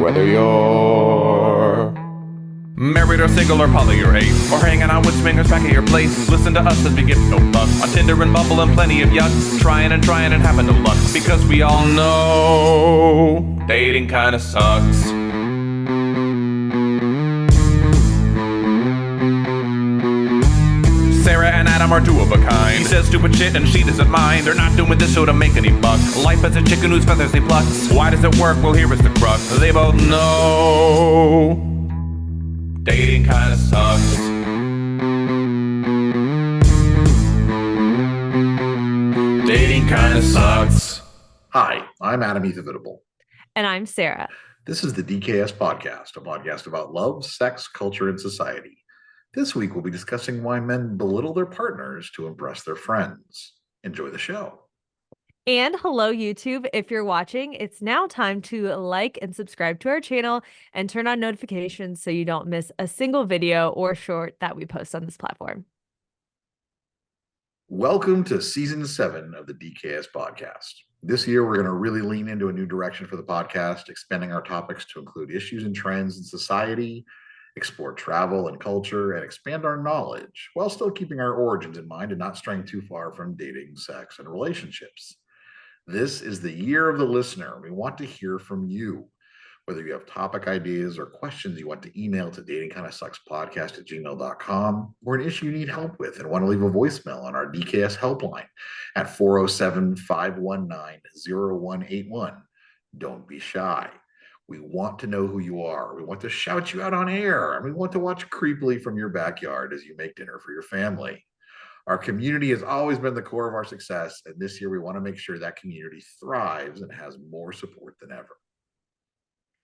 Whether you're married or single or poly or ace, or hanging out with swingers back at your place, listen to us as we give no fuck on Tinder and Bumble and plenty of yucks, trying and having no luck, because we all know dating kinda sucks. Sarah and Adam are two of a kind. He says stupid shit and she doesn't mind. They're not doing this show to make any buck. Life as a chicken whose feathers they pluck. Why does it work? Well, here is the crux. They both know dating kinda sucks. Dating kinda sucks. Hi, I'm Adam Heath Avitable. And I'm Sarah. This is the DKS Podcast, a podcast about love, sex, culture, and society. This week, we'll be discussing why men belittle their partners to impress their friends. Enjoy the show. And hello, YouTube. If you're watching, it's now time to like and subscribe to our channel and turn on notifications so you don't miss a single video or short that we post on this platform. Welcome to Season 7 of the DKS Podcast. This year, we're going to really lean into a new direction for the podcast, expanding our topics to include issues and trends in society, explore travel and culture, and expand our knowledge while still keeping our origins in mind and not straying too far from dating, sex, and relationships. This is the year of the listener. We want to hear from you. Whether you have topic ideas or questions you want to email to datingkindasuckspodcast@gmail.com, or an issue you need help with and want to leave a voicemail on our DKS Helpline at 407-519-0181. Don't be shy. We want to know who you are. We want to shout you out on air, and we want to watch creepily from your backyard as you make dinner for your family. Our community has always been the core of our success, and this year we want to make sure that community thrives and has more support than ever.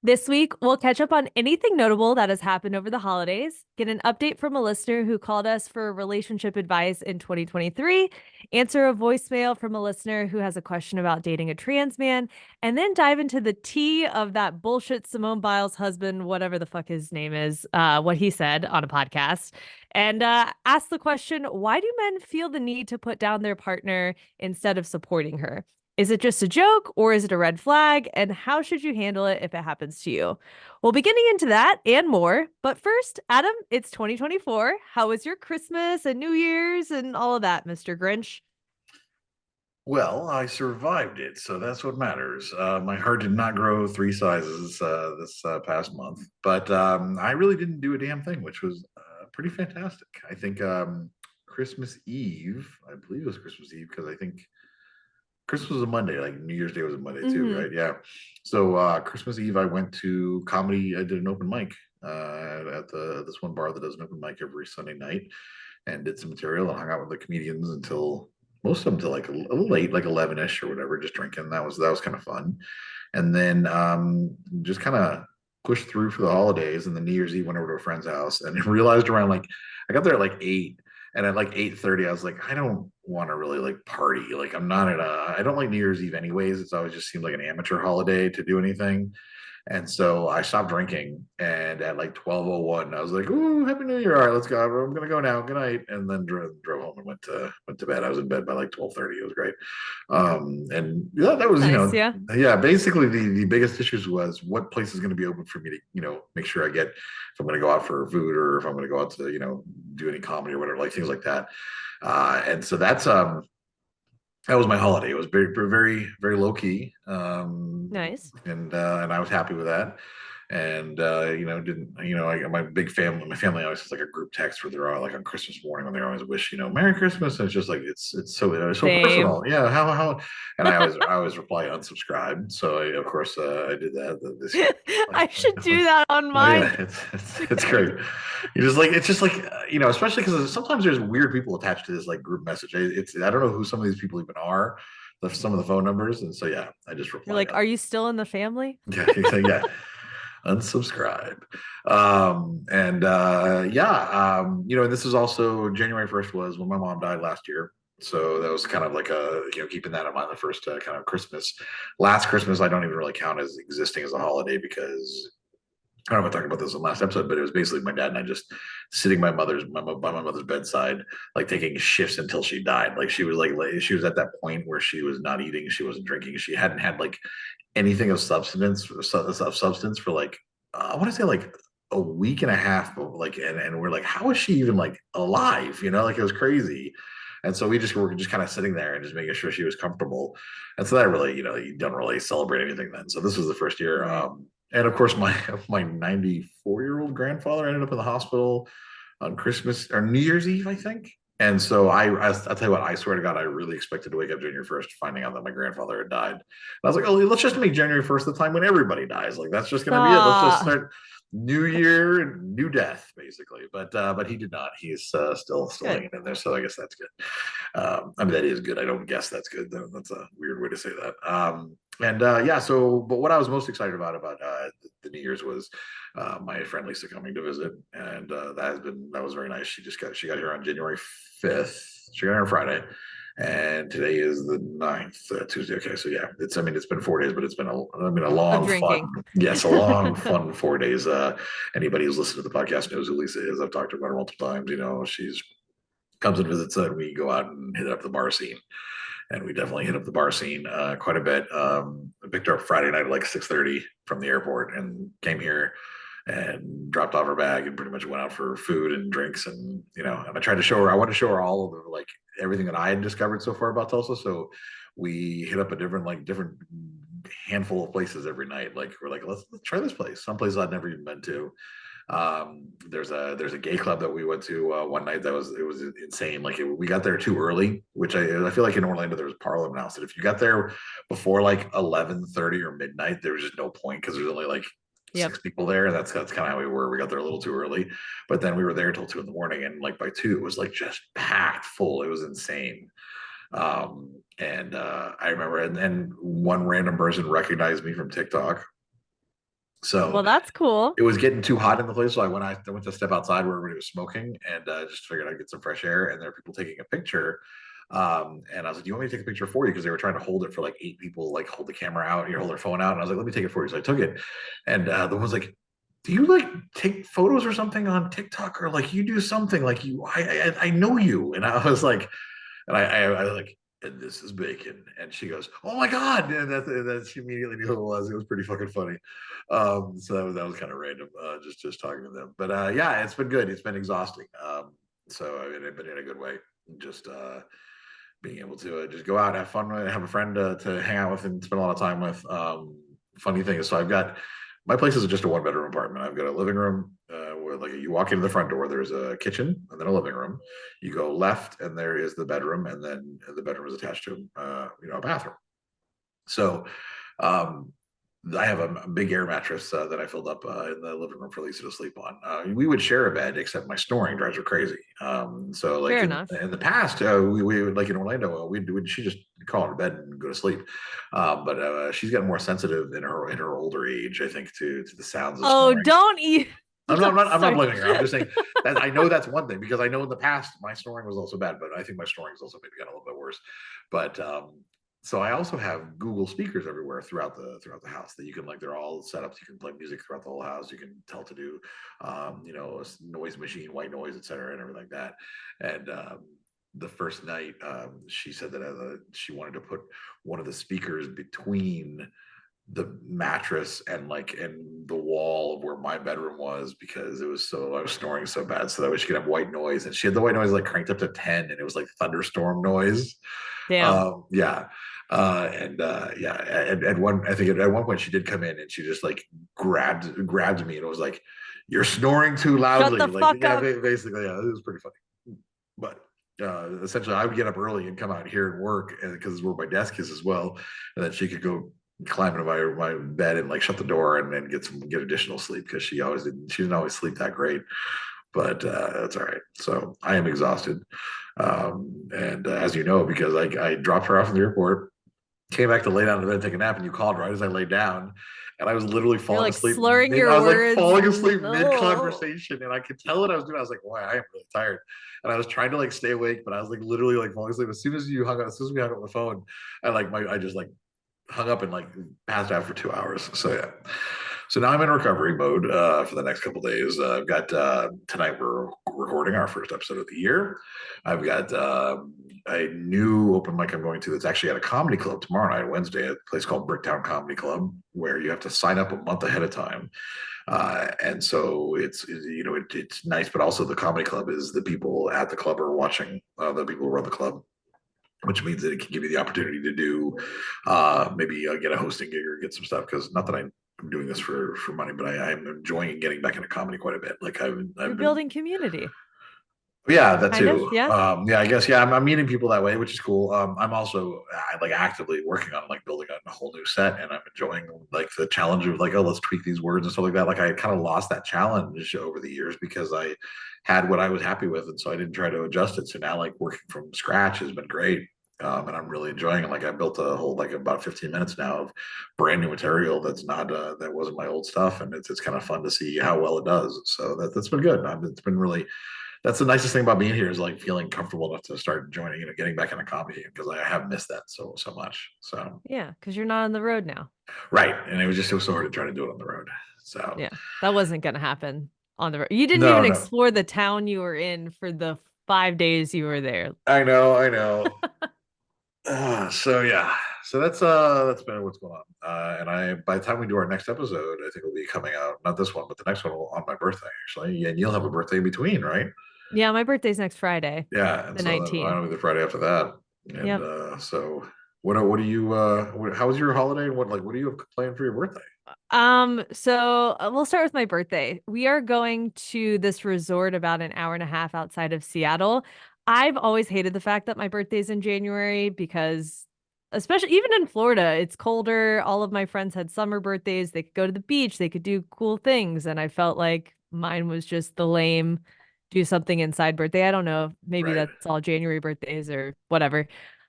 This week, we'll catch up on anything notable that has happened over the holidays, get an update from a listener who called us for relationship advice in 2023, answer a voicemail from a listener who has a question about dating a trans man, and then dive into the tea of that bullshit Simone Biles husband, whatever the fuck his name is, what he said on a podcast, and ask the question, why do men feel the need to put down their partner instead of supporting her? Is it just a joke, or is it a red flag? And how should you handle it if it happens to you? We'll be getting into that and more. But first, Adam, it's 2024. How was your Christmas and New Year's and all of that, Mr. Grinch? Well, I survived it, so that's what matters. My heart did not grow 3 sizes this past month, but I really didn't do a damn thing, which was pretty fantastic. I think Christmas Eve, I believe it was Christmas Eve, because I think Christmas was a Monday, like New Year's Day was a Monday too, right? Yeah. So Christmas Eve, I went to comedy. I did an open mic at this one bar that does an open mic every Sunday night, and did some material and hung out with the comedians until most of them till like a little late, like 11ish or whatever, just drinking. That was kind of fun. And then just kind of pushed through for the holidays. And then New Year's Eve went over to a friend's house and realized around I got there at like 8. And at like 8:30, I was like, I don't want to really like party. Like I don't like New Year's Eve anyways. It's always just seemed like an amateur holiday to do anything. And so I stopped drinking. And at like 12:01, I was like, "Ooh, Happy New Year! All right, let's go. I'm gonna go now. Good night." And then drove home and went to bed. I was in bed by like 12:30. It was great. And yeah, that was nice, yeah. Basically, the biggest issues was what place is going to be open for me to make sure I get if I'm going to go out for food or if I'm going to go out to do any comedy or whatever, like things like that. And so that was my holiday. It was very, very, very low key. Nice. And I was happy with that. And my big family, my family always has like a group text where they're all like on Christmas morning when they always wish, Merry Christmas. And it's just like it's so personal. Yeah, how and I always reply unsubscribe. So of course I did that this year. I should do that on mine. Yeah, it's great. It's just like especially because sometimes there's weird people attached to this like group message. I don't know who some of these people even are, some of the phone numbers, and so yeah, I just replied. You're like, are you still in the family? Yeah, yeah. Unsubscribe. And this is also January 1st was when my mom died last year. So that was kind of like keeping that in mind, the first kind of Christmas. Last Christmas, I don't even really count as existing as a holiday because I don't know if I talked about this in the last episode, but it was basically my dad and I just sitting by my mother's bedside, like taking shifts until she died. Like she was at that point where she was not eating, she wasn't drinking, she hadn't had like anything of substance for like I want to say like a week and a half, but like and we're like, how is she even like alive? Like it was crazy. And so were just kind of sitting there and just making sure she was comfortable. And so that really, you don't really celebrate anything then. So this was the first year. Right. And of course, my 94-year-old grandfather ended up in the hospital on Christmas or New Year's Eve, I think. And so I'll tell you what, I swear to God, I really expected to wake up January 1st finding out that my grandfather had died. And I was like, oh, let's just make January 1st the time when everybody dies. Like, that's just going to be it. Let's just start new year and new death, basically. But he did not. He's still hanging in there. So I guess that's good. I mean, that is good. I don't guess that's good, though. That's a weird way to say that. But what I was most excited about the New Year's was my friend Lisa coming to visit, and that was very nice. She got here on January 5th. She got here on Friday, and today is the 9th, Tuesday. Okay, so yeah, it's been 4 days, but it's been a long fun. Yes, a long fun 4 days. Anybody who's listened to the podcast knows who Lisa is. I've talked about her multiple times. She's comes and visits, and we go out and hit up the bar scene. And we definitely hit up the bar scene quite a bit. I picked her up Friday night at like 6:30 from the airport and came here and dropped off her bag and pretty much went out for food and drinks. And, and I wanted to show her all of the, like everything that I had discovered so far about Tulsa. So we hit up a different handful of places every night. Like we're like, let's try this place. Some places I'd never even been to. There's a gay club that we went to one night it was insane. Like we got there too early, which I feel like in Orlando there was Parliament House that if you got there before like 11:30 or midnight, there was just no point because there's only like 6 people there. And that's kind of how we were. We got there a little too early, but then we were there till 2 a.m. and like by 2 it was like just packed full. It was insane. I remember and one random person recognized me from TikTok. So well, that's cool. It was getting too hot in the place, so I went to step outside where everybody was smoking, and just figured I'd get some fresh air. And there were people taking a picture, and I was like, "Do you want me to take a picture for you?" Because they were trying to hold it for like 8 people, like hold the camera out, and you hold their phone out. And I was like, "Let me take it for you." So I took it, and the one was like, "Do you like take photos or something on TikTok, or like you do something like you? I know you." And I was like, and I like. And this is bacon. And she goes, "Oh my God." And that she immediately knew who it was. It was pretty fucking funny. So that was kind of random, just talking to them. But yeah, it's been good. It's been exhausting. So I mean, it's been in a good way. Just being able to just go out, have fun, have a friend to hang out with and spend a lot of time with. Funny thing is, so my place is just a 1-bedroom apartment. I've got a living room where like you walk into the front door, there's a kitchen and then a living room. You go left and there is the bedroom, and then the bedroom is attached to a bathroom. So I have a big air mattress that I filled up in the living room for Lisa to sleep on. We would share a bed, except my snoring drives her crazy. So like in the past, we would like in Orlando, she just call her to bed and go to sleep. But she's gotten more sensitive in her older age, I think, to the sounds of snoring. Don't eat. I'm not blaming her. I'm just saying that I know that's one thing, because I know in the past my snoring was also bad, but I think my snoring is also maybe got a little bit worse. But so I also have Google speakers everywhere throughout the house that you can, like, they're all set up so you can play music throughout the whole house. You can tell to do a noise machine, white noise, etc., and everything like that. And the first night she said that she wanted to put one of the speakers between the mattress and the wall of where my bedroom was, because I was snoring so bad, so that way she could have white noise. And she had the white noise like cranked up to 10, and it was like thunderstorm noise. Damn. And at one point she did come in and she just like grabbed me and it was like, "You're snoring too loudly." Shut the fuck up. Basically, yeah, it was pretty funny. But essentially I would get up early and come out here and work, and because it's where my desk is as well, and then she could go climb into my bed and like shut the door and then get additional sleep, because she didn't always sleep that great. But that's all right. So I am exhausted. And as you know, because I dropped her off at the airport, came back to lay down in bed and take a nap, and you called right as I laid down, and I was literally falling asleep. Slurring your words. Like falling asleep mid-conversation, and I could tell what I was doing. I was like, "Wow, I am really tired." And I was trying to like stay awake, but I was like literally like falling asleep. As soon as we hung up on the phone, I just like hung up and like passed out for 2 hours. So yeah. So now I'm in recovery mode for the next couple days. I've got tonight we're recording our first episode of the year. I've got a new open mic I'm going to that's actually at a comedy club tomorrow night, Wednesday, at a place called Bricktown Comedy Club, where you have to sign up a month ahead of time. And so it's nice, but also the comedy club is the people at the club are watching the people who run the club, which means that it can give you the opportunity to do maybe get a hosting gig or get some stuff. Because not that I'm doing this for money, but I'm enjoying getting back into comedy quite a bit. Like I've You're been building community. yeah, that Kind of, too. yeah. I guess I'm meeting people that way, which is cool. I'm also like actively working on like building a whole new set, and I'm enjoying like the challenge of like, oh, let's tweak these words and stuff like that. Like I kind of lost that challenge over the years because I had what I was happy with, and so I didn't try to adjust it. So now like working from scratch has been great. And I'm really enjoying it. Like I built a whole like about 15 minutes now of brand new material that's not that wasn't my old stuff, and it's kind of fun to see how well it does. So that's been good. It's been really that's the nicest thing about being here is like feeling comfortable enough to start joining, getting back into comedy because I have missed that so much. So Yeah, because you're not on the road now. right, and it was so hard to try to do it on the road. So Yeah, that wasn't going to happen on the road. You didn't no, even no, explore the town you were in for the 5 days you were there. I know. So yeah, so that's been what's going on. And I by the time we do our next episode, I think it'll be coming out not this one, but the next one on my birthday actually. And you'll have a birthday in between, right? Yeah, my birthday's next Friday, Yeah, and the so 19th. I'll be the Friday after that. And Yep. So what do you how was your holiday and what do you have planned for your birthday? So we'll start with my birthday. We are going to this resort about an hour and a half outside of Seattle. I've always hated the fact that my birthday's in January because especially even in Florida, it's colder. All of my friends had summer birthdays. They could go to the beach, they could do cool things, and I felt like mine was just the lame do something inside birthday. I don't know, maybe Right. that's all January birthdays or whatever.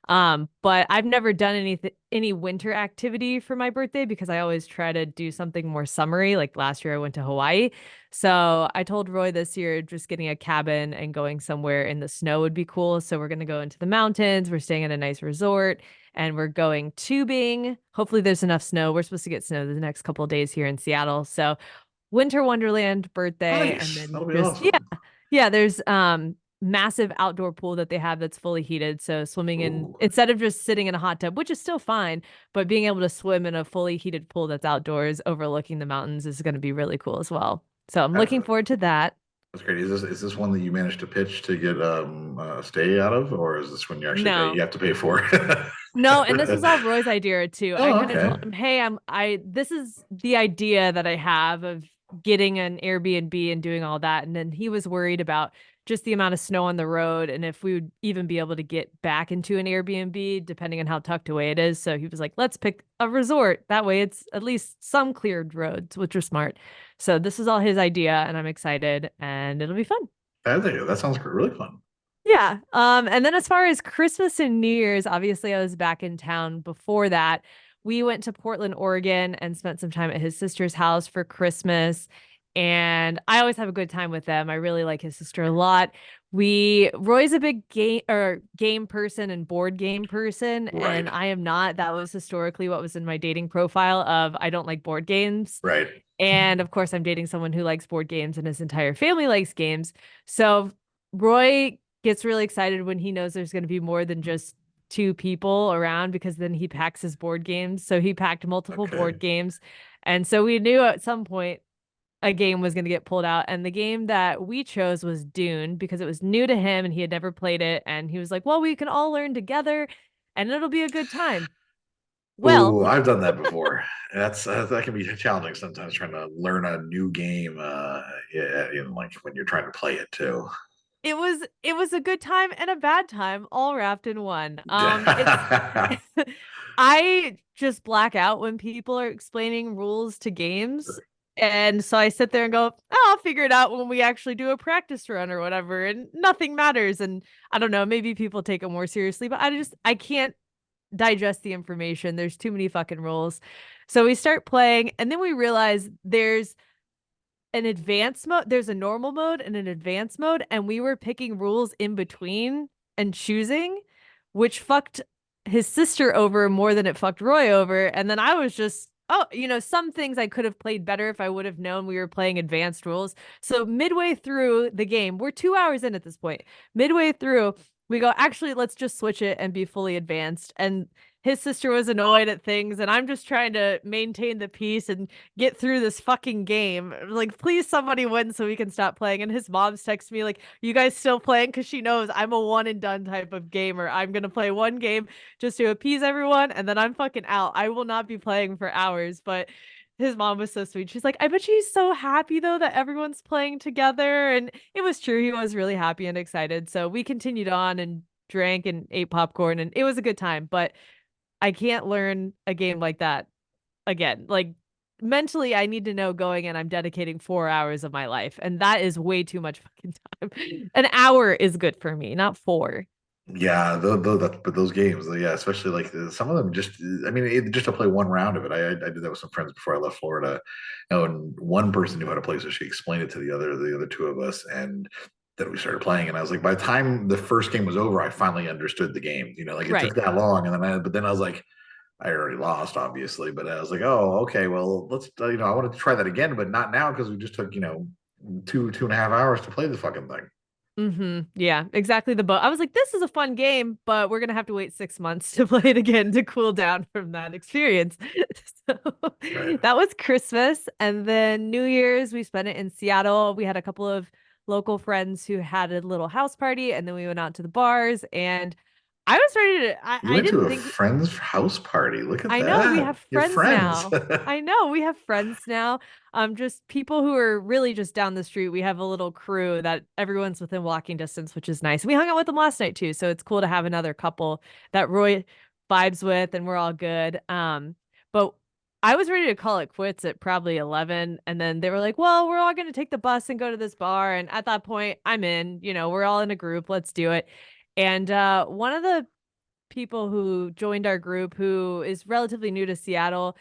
But I've never done any winter activity for my birthday because I always try to do something more summery. Like last year I went to Hawaii. So I told Roy this year just getting a cabin and going somewhere in the snow would be cool. So we're going to go into the mountains. We're staying at a nice resort and we're going tubing. Hopefully there's enough snow. We're supposed to get snow the next couple of days here in Seattle. So winter wonderland birthday and Nice. then That'll be just awesome. yeah, there's massive outdoor pool that they have that's fully heated. So swimming in Ooh. instead of just sitting in a hot tub, which is still fine, but being able to swim in a fully heated pool that's outdoors overlooking the mountains is going to be really cool as well. So I'm looking forward to that. That's great. Is this one that you managed to pitch to get a stay out of, or is this one you actually pay? No. You have to pay for? No, and this was all Roy's idea too. I Oh, kind of okay. told him, "Hey, this is the idea that I have of getting an Airbnb and doing all that." And then he was worried about just the amount of snow on the road and if we would even be able to get back into an Airbnb depending on how tucked away it is. So he was like, "Let's pick a resort. That way it's at least some cleared roads," which are smart. So this is all his idea and I'm excited and it'll be fun. I think that sounds really fun. Yeah. And then as far as Christmas and New Year's, obviously I was back in town before that. We went to Portland, Oregon and spent some time at his sister's house for Christmas. And I always have a good time with them. I really like his sister a lot. Roy's a big game person and board game person, Right. and I am not. That was historically what was in my dating profile of I don't like board games. Right. And of course, I'm dating someone who likes board games and his entire family likes games. So Roy gets really excited when he knows there's going to be more than just 2 people around because then he packs his board games. So he packed multiple Okay. board games. And so we knew at some point a game was going to get pulled out. And the game that we chose was Dune because it was new to him and he had never played it. And he was like, well, we can all learn together and it'll be a good time. Well, Ooh, I've done that before. That can be challenging sometimes trying to learn a new game. Like when you're trying to play it too. it was a good time and a bad time all wrapped in one. I just black out when people are explaining rules to games. And so I sit there and go, oh, I'll figure it out when we actually do a practice run or whatever. And nothing matters. And I don't know, maybe people take it more seriously, but I can't digest the information. There's too many fucking rules. So we start playing and then we realize there's an advanced mode, there's a normal mode and an advanced mode, and we were picking rules in between and choosing, which fucked his sister over more than it fucked Roy over. And then I was just oh, some things I could have played better if I would have known we were playing advanced rules. So midway through the game, we're 2 hours in at this point. Midway through, we go, actually, let's just switch it and be fully advanced. And his sister was annoyed at things, and I'm just trying to maintain the peace and get through this fucking game. Like, please, somebody win so we can stop playing. And his mom's texts me, like, you guys still playing? Because she knows I'm a one and done type of gamer. I'm going to play one game just to appease everyone, and then I'm fucking out. I will not be playing for hours. But his mom was so sweet. She's like, I bet she's so happy though that everyone's playing together. And it was true. He was really happy and excited. So we continued on and drank and ate popcorn, and it was a good time. But I can't learn a game like that again. Like, mentally, I need to know going in, I'm dedicating 4 hours of my life. And that is way too much fucking time. An hour is good for me, not 4. Yeah, but those games, yeah, especially like some of them just, I mean, just to play one round of it. I did that with some friends before I left Florida. And one person knew how to play, so she explained it to the other two of us, and then we started playing. And I was like, by the time the first game was over, I finally understood the game. Like it took that long, and then I was like, I already lost, obviously, but I was like, oh, okay, well, let's, I wanted to try that again, but not now because we just took, 2.5 hours to play the fucking thing. Yeah, exactly the boat. I was like, this is a fun game, but we're gonna have to wait 6 months to play it again to cool down from that experience. So that was Christmas. And then New Year's, we spent it in Seattle. We had a couple of local friends who had a little house party, and then we went out to the bars, and I was ready to You I went to didn't a think friend's house party. Look at I that. know we have You friends now. I know we have friends now. Just people who are really just down the street. We have a little crew that everyone's within walking distance, which is nice. We hung out with them last night too, so it's cool to have another couple that Roy vibes with, and we're all good. But I was ready to call it quits at probably 11, and then they were like, "Well, we're all going to take the bus and go to this bar." And at that point, I'm in. We're all in a group. Let's do it. And one of the people who joined our group who is relatively new to Seattle.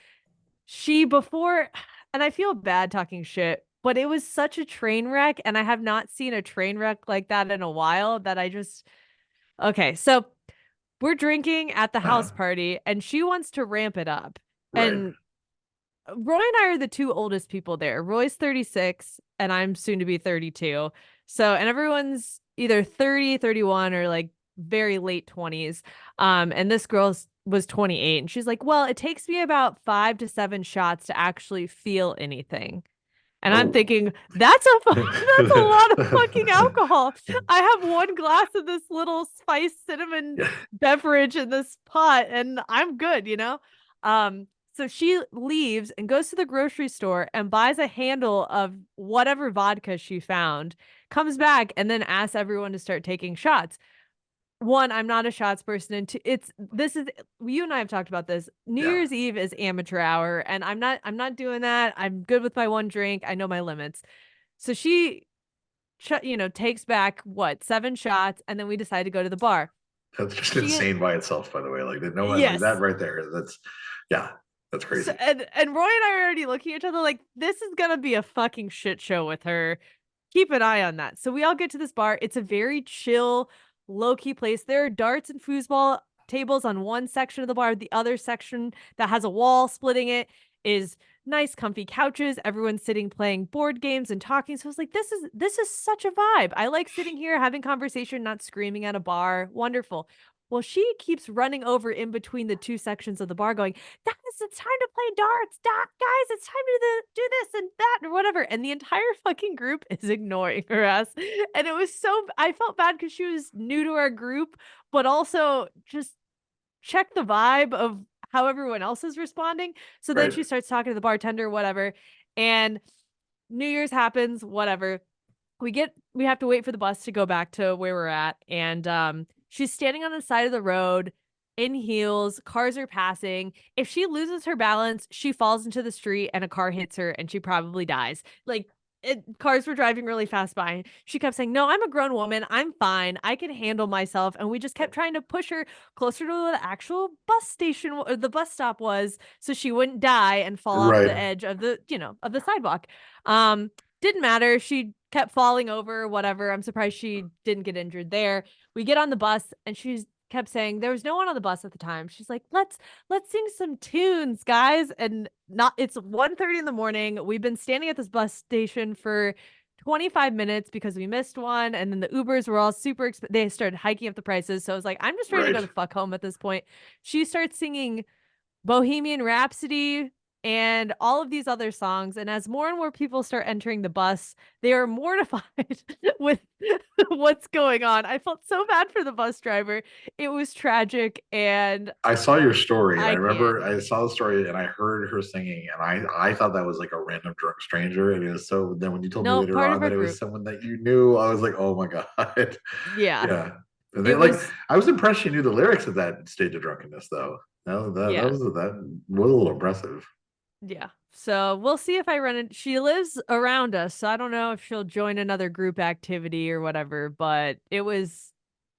She before, and I feel bad talking shit, but it was such a train wreck, and I have not seen a train wreck like that in a while that I just okay. So we're drinking at the house party, and she wants to ramp it up. right. And Roy and I are the two oldest people there. Roy's 36, and I'm soon to be 32. So, and everyone's either 30, 31, or like very late 20s. And this girl was 28, and she's like, well, it takes me about 5 to 7 shots to actually feel anything. And I'm thinking, that's that's a lot of fucking alcohol. I have one glass of this little spiced cinnamon beverage in this pot, and I'm good. So she leaves and goes to the grocery store and buys a handle of whatever vodka she found, comes back, and then asks everyone to start taking shots. One, I'm not a shots person, and two, you and I have talked about this. New Year's Eve is amateur hour, and I'm not doing that. I'm good with my one drink. I know my limits. So she takes back 7 shots, and then we decide to go to the bar. That's just insane by itself, by the way. Like, no one like that right there. That's crazy. So, and Roy and I are already looking at each other like, this is gonna be a fucking shit show with her. Keep an eye on that. So we all get to this bar. It's a very chill, low-key place. There are darts and foosball tables on one section of the bar. The other section that has a wall splitting it is nice, comfy couches. Everyone's sitting playing board games and talking. So I was like, this is such a vibe. I like sitting here having conversation, not screaming at a bar. Wonderful. Well, she keeps running over in between the two sections of the bar going, guys, it's time to play darts. Guys, it's time to do this and that or whatever. And the entire fucking group is ignoring her ass. And it was I felt bad because she was new to our group, but also just check the vibe of how everyone else is responding. So then she starts talking to the bartender, whatever. And New Year's happens, whatever. We have to wait for the bus to go back to where we're at. And she's standing on the side of the road in heels. Cars are passing. If she loses her balance, she falls into the street and a car hits her and she probably dies. Cars were driving really fast by. She kept saying, no, I'm a grown woman. I'm fine. I can handle myself. And we just kept trying to push her closer to the actual bus station or the bus stop was so she wouldn't die and fall off the edge of the sidewalk. Didn't matter. She kept falling over, whatever. I'm surprised she didn't get injured there. We get on the bus and she's kept saying there was no one on the bus at the time. She's like, let's sing some tunes, guys. And it's 1:30 in the morning. We've been standing at this bus station for 25 minutes because we missed one. And then the Ubers were all super they started hiking up the prices. So I was like, I'm just ready to go the fuck home at this point. She starts singing Bohemian Rhapsody and all of these other songs. And as more and more people start entering the bus, they are mortified with what's going on. I felt so bad for the bus driver. It was tragic. And I saw your story. I I remember can't. I saw the story and I heard her singing, and I thought that was like a random drunk stranger. And it was so. Then when you told me No, later part of on our that it was group. someone that you knew, I was like, oh my god. Yeah. Yeah. And It they, like, was, I was impressed she knew the lyrics of that stage of drunkenness, though. That yeah. was a little impressive. Yeah. So we'll see if I run it. She lives around us, so I don't know if she'll join another group activity or whatever, but it was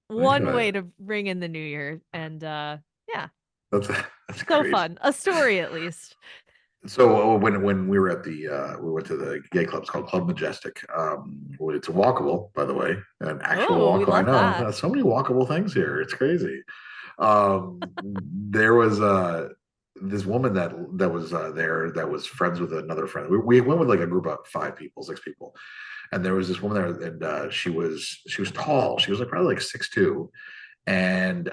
one way to ring in the new year. And yeah. That's So great. fun. A story at least. So when we were at we went to the gay club. It's called Club Majestic. It's walkable, by the way, an actual Oh, we walkable. I love know that. so many walkable things here. It's crazy. There was this woman that was there that was friends with another friend. We went with like a group of 6 people, and there was this woman there, and she was tall. She was like probably like 6'2", and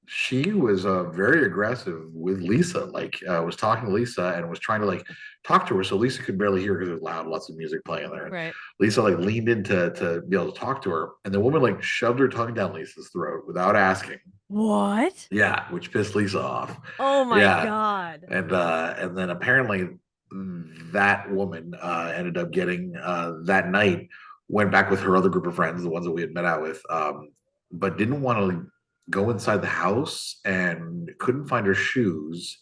she was very aggressive with Lisa. Like was talking to Lisa and was trying to like talk to her, so Lisa could barely hear because it was loud, lots of music playing there. And Right. Lisa like leaned in to be able to talk to her, and the woman like shoved her tongue down Lisa's throat without asking. What? Yeah, which pissed Lisa off. Oh my Yeah, God. and then apparently that woman ended up getting that night went back with her other group of friends, the ones that we had met out with, but didn't want to go inside the house and couldn't find her shoes.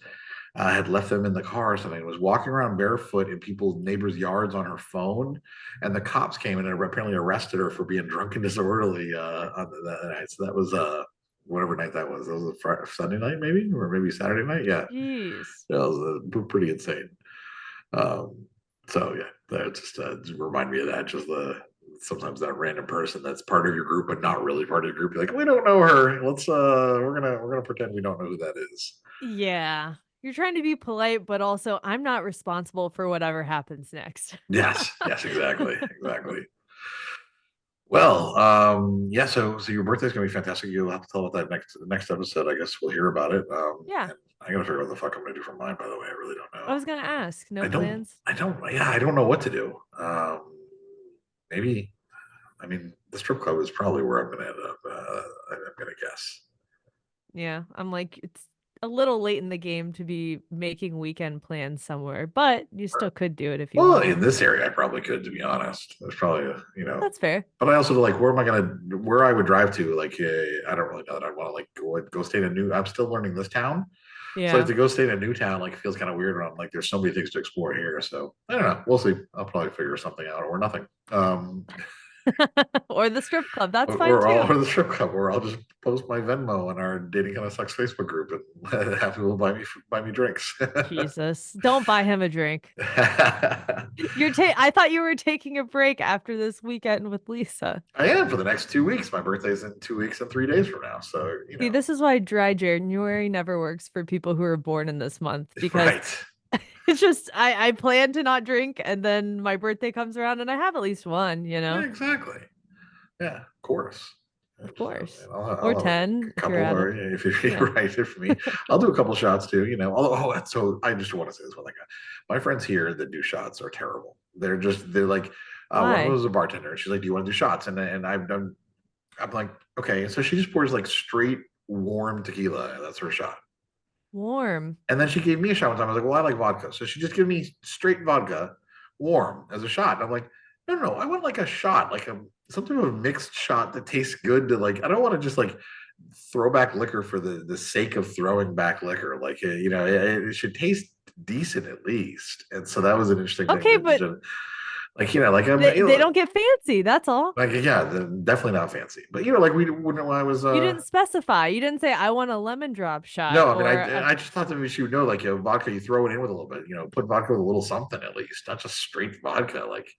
Had left them in the car or something. Was walking around barefoot in people's neighbors' yards on her phone, and the cops came in and apparently arrested her for being drunk and disorderly on that night. So that was whatever night that was. That was a Sunday night, maybe, or maybe Saturday night. Yeah, Jeez. that was pretty insane. So yeah, that just remind me of that. Just sometimes that random person that's part of your group but not really part of your group. You're like, we don't know her. Let's we're gonna pretend we don't know who that is. Yeah. You're trying to be polite, but also I'm not responsible for whatever happens next. Yes, exactly. Well, yeah. So your birthday's gonna be fantastic. You'll have to tell about that next episode. I guess we'll hear about it. Yeah. And I gotta figure out what the fuck I'm gonna do for mine. By the way, I really don't know. I was gonna ask. No I don't. plans? Yeah, I don't know what to do. Maybe. I mean, the strip club is probably where I'm gonna end up. I'm gonna guess. Yeah. I'm like, it's a little late in the game to be making weekend plans somewhere, but you still could do it if you Well, want. in this area, I probably could, to be honest. There's probably That's fair. But I also like where I would drive to. Like, I don't really know that I want to like go stay in a new. I'm still learning this town. Yeah. So like to go stay in a new town, like it feels kind of weird. When I'm like, there's so many things to explore here. So I don't know. We'll see. I'll probably figure something out or nothing. Or the strip club. That's fine or too. Or the strip club, or I'll just post my Venmo in our Dating Kind of Sucks Facebook group and have people buy me drinks. Jesus, don't buy him a drink. I thought you were taking a break after this weekend with Lisa. I am for the next 2 weeks. My birthday's in 2 weeks and 3 days from now. So See, this is why dry January never works for people who are born in this month, because right. It's just I plan to not drink, and then my birthday comes around and I have at least one, Yeah, exactly. Yeah, of course. Of course. I'll Or have 10 a couple, if you're or if you're right for me. I'll do a couple shots too, so I just want to say this one thing. My friends here that do shots are terrible. They're like one of them was a bartender. She's like, do you want to do shots? And I'm like, okay. So she just pours like straight warm tequila. That's her shot. Warm. And then she gave me a shot one time. I was like, well, I like vodka. So she just gave me straight vodka, warm, as a shot. And I'm like, no, I want like a shot, like some type of mixed shot that tastes good to like, I don't want to just like throw back liquor for the sake of throwing back liquor. Like, it should taste decent at least. And so that was an interesting thing. Okay, but like, they don't get fancy. That's all. Like, yeah, definitely not fancy. But like when I was, you didn't specify. You didn't say I want a lemon drop shot. No, I mean, I just thought that she would know, like, vodka, you throw it in with a little bit, put vodka with a little something at least, not just straight vodka. Like,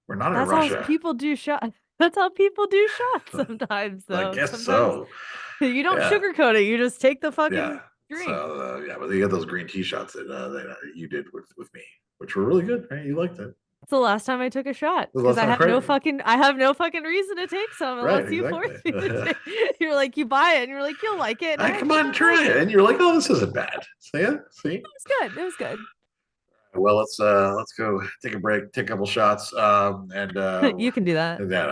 we're not in Russia. How people do shots. That's how people do shots sometimes, though. I guess so. You don't Yeah. sugarcoat it. You just take the fucking Yeah. drink. So but you got those green tea shots that you did with me, which were really good. Right? You liked it. It's the last time I took a shot The because last time, right? I have no fucking reason to take some Right, unless you force exactly. me to take. You're like, you buy it and you're like, you'll like it. And I'm like, Come I on, don't try like it. And you're like, oh, this isn't bad. So yeah, see. It was good. It was good. Well, let's go take a break, take a couple shots, and You can do that. then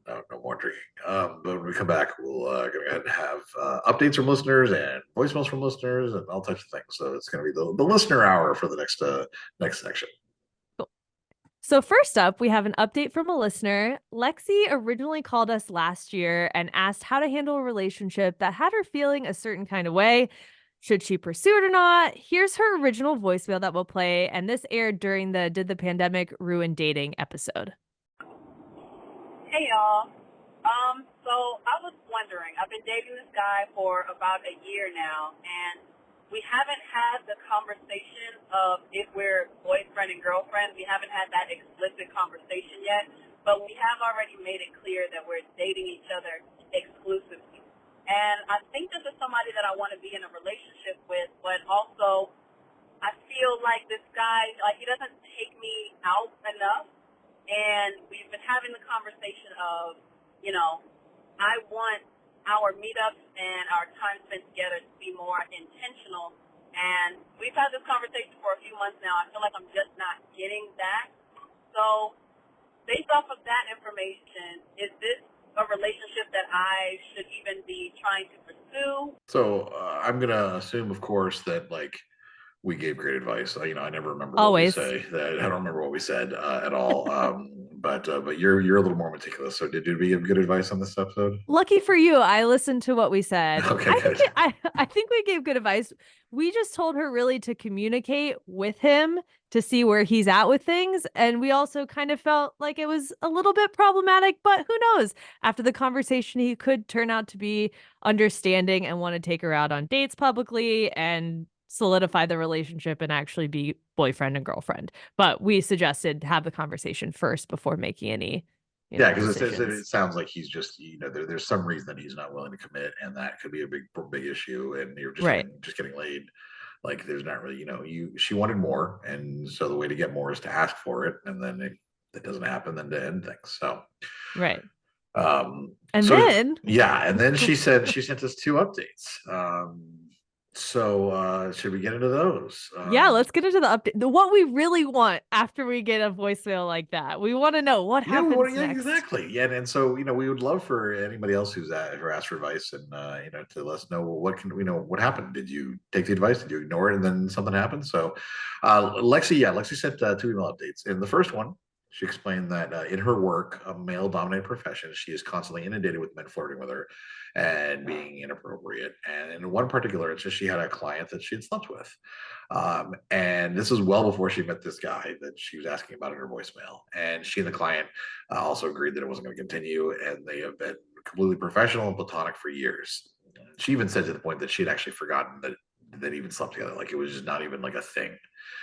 no more drinking. But when we come back, we'll go ahead and have updates from listeners and voicemails from listeners and all types of things. So it's going to be the listener hour for the next section. So first up, we have an update from a listener. Lexi originally called us last year and asked how to handle a relationship that had her feeling a certain kind of way. Should she pursue it or not? Here's her original voicemail that we'll play, and this aired during the Did the Pandemic Ruin Dating episode. Hey, y'all. So I was wondering, I've been dating this guy for about a year now, and we haven't had the conversation of if we're boyfriend and girlfriend. We haven't had that explicit conversation yet, but we have already made it clear that we're dating each other exclusively. And I think this is somebody that I want to be in a relationship with, but also I feel like this guy, like, he doesn't take me out enough. And we've been having the conversation of, you know, I want our meetups and our time spent together to be more intentional. And we've had this conversation for a few months now. I feel like I'm just not getting that. So based off of that information, is this a relationship that I should even be trying to pursue? So I'm gonna assume, of course, that like we gave great advice. I never remember Always. what we say. I don't remember what we said at all. But you're a little more meticulous. So did we give good advice on this episode? Lucky for you, I listened to what we said. Okay, good. I think we gave good advice. We just told her really to communicate with him to see where he's at with things. And we also kind of felt like it was a little bit problematic, but who knows? After the conversation, he could turn out to be understanding and want to take her out on dates publicly and solidify the relationship and actually be boyfriend and girlfriend. But we suggested have the conversation first before making any Yeah, because it decisions. sounds like he's just there's some reason that he's not willing to commit, and that could be a big issue. And you're just Right. getting laid. Like there's not really she wanted more, and so the way to get more is to ask for it, and then if it doesn't happen, then to end things. So Right. and then she said she sent us 2 updates. So should we get into those? Yeah, let's get into the update. What we really want after we get a voicemail like that. We want to know what happens next. Exactly. Yeah, and so we would love for anybody else who asked for advice and to let us know what happened. Did you take the advice? Did you ignore it and then something happened? So Lexi sent 2 email updates. In the first one, she explained that in her work, a male-dominated profession, she is constantly inundated with men flirting with her and being inappropriate. And in one particular instance, she had a client that she had slept with. And this was well before she met this guy that she was asking about in her voicemail. And she and the client also agreed that it wasn't going to continue. And they have been completely professional and platonic for years. She even said to the point that she had actually forgotten that they even slept together. Like it was just not even like a thing.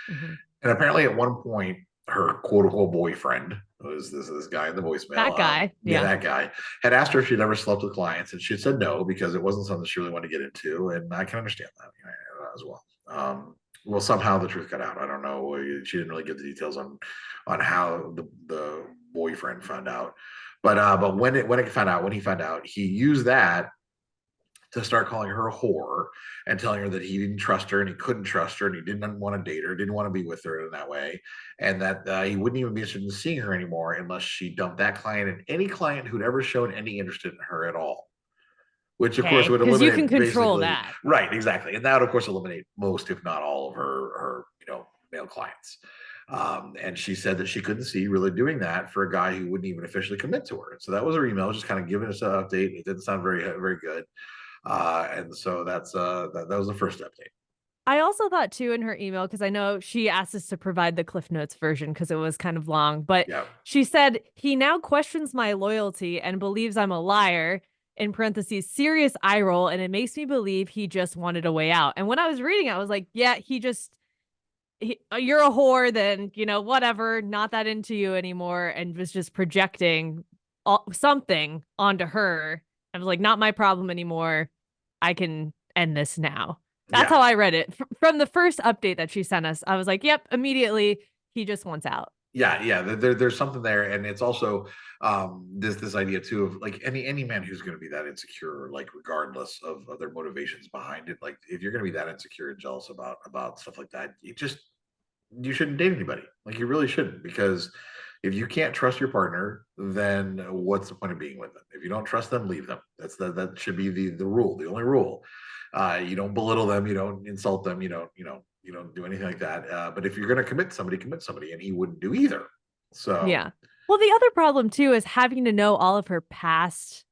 Mm-hmm. And apparently at one point, her quote unquote boyfriend was this guy in the voicemail. That guy. That guy had asked her if she'd ever slept with clients, and she said no because it wasn't something she really wanted to get into. And I can understand that as well. Well, somehow the truth got out. I don't know. She didn't really give the details on how the boyfriend found out. But when he found out, he used that to start calling her a whore and telling her that he didn't trust her and he couldn't trust her and he didn't want to date her, didn't want to be with her in that way, and that he wouldn't even be interested in seeing her anymore unless she dumped that client and any client who'd ever shown any interest in her at all. Which of course would eliminate, because you can control that. Right, exactly. And that would of course eliminate most, if not all, of her male clients. And she said that she couldn't see really doing that for a guy who wouldn't even officially commit to her. So that was her email, just kind of giving us an update. It didn't sound very, very good. And so that was the first update. I also thought too in her email, because I know she asked us to provide the Cliff Notes version because it was kind of long, but she said, he now questions my loyalty and believes I'm a liar, in parentheses, serious eye roll, and it makes me believe he just wanted a way out. And when I was reading it, I was like, yeah, you're a whore, then, whatever, not that into you anymore, and was just projecting something onto her. I was like, not my problem anymore. I can end this now. That's Yeah. how I read it. From the first update that she sent us, I was like, yep, immediately he just wants out. Yeah. There's something there, and it's also this idea too of like any man who's going to be that insecure, like regardless of their motivations behind it, like if you're going to be that insecure and jealous about stuff like that, you shouldn't date anybody. Like you really shouldn't, because if you can't trust your partner, then what's the point of being with them? If you don't trust them, leave them. That should be the rule, the only rule. You don't belittle them, you don't insult them, you don't do anything like that. But if you're going to commit somebody, and he wouldn't do either. So Yeah. Well, the other problem too is having to know all of her past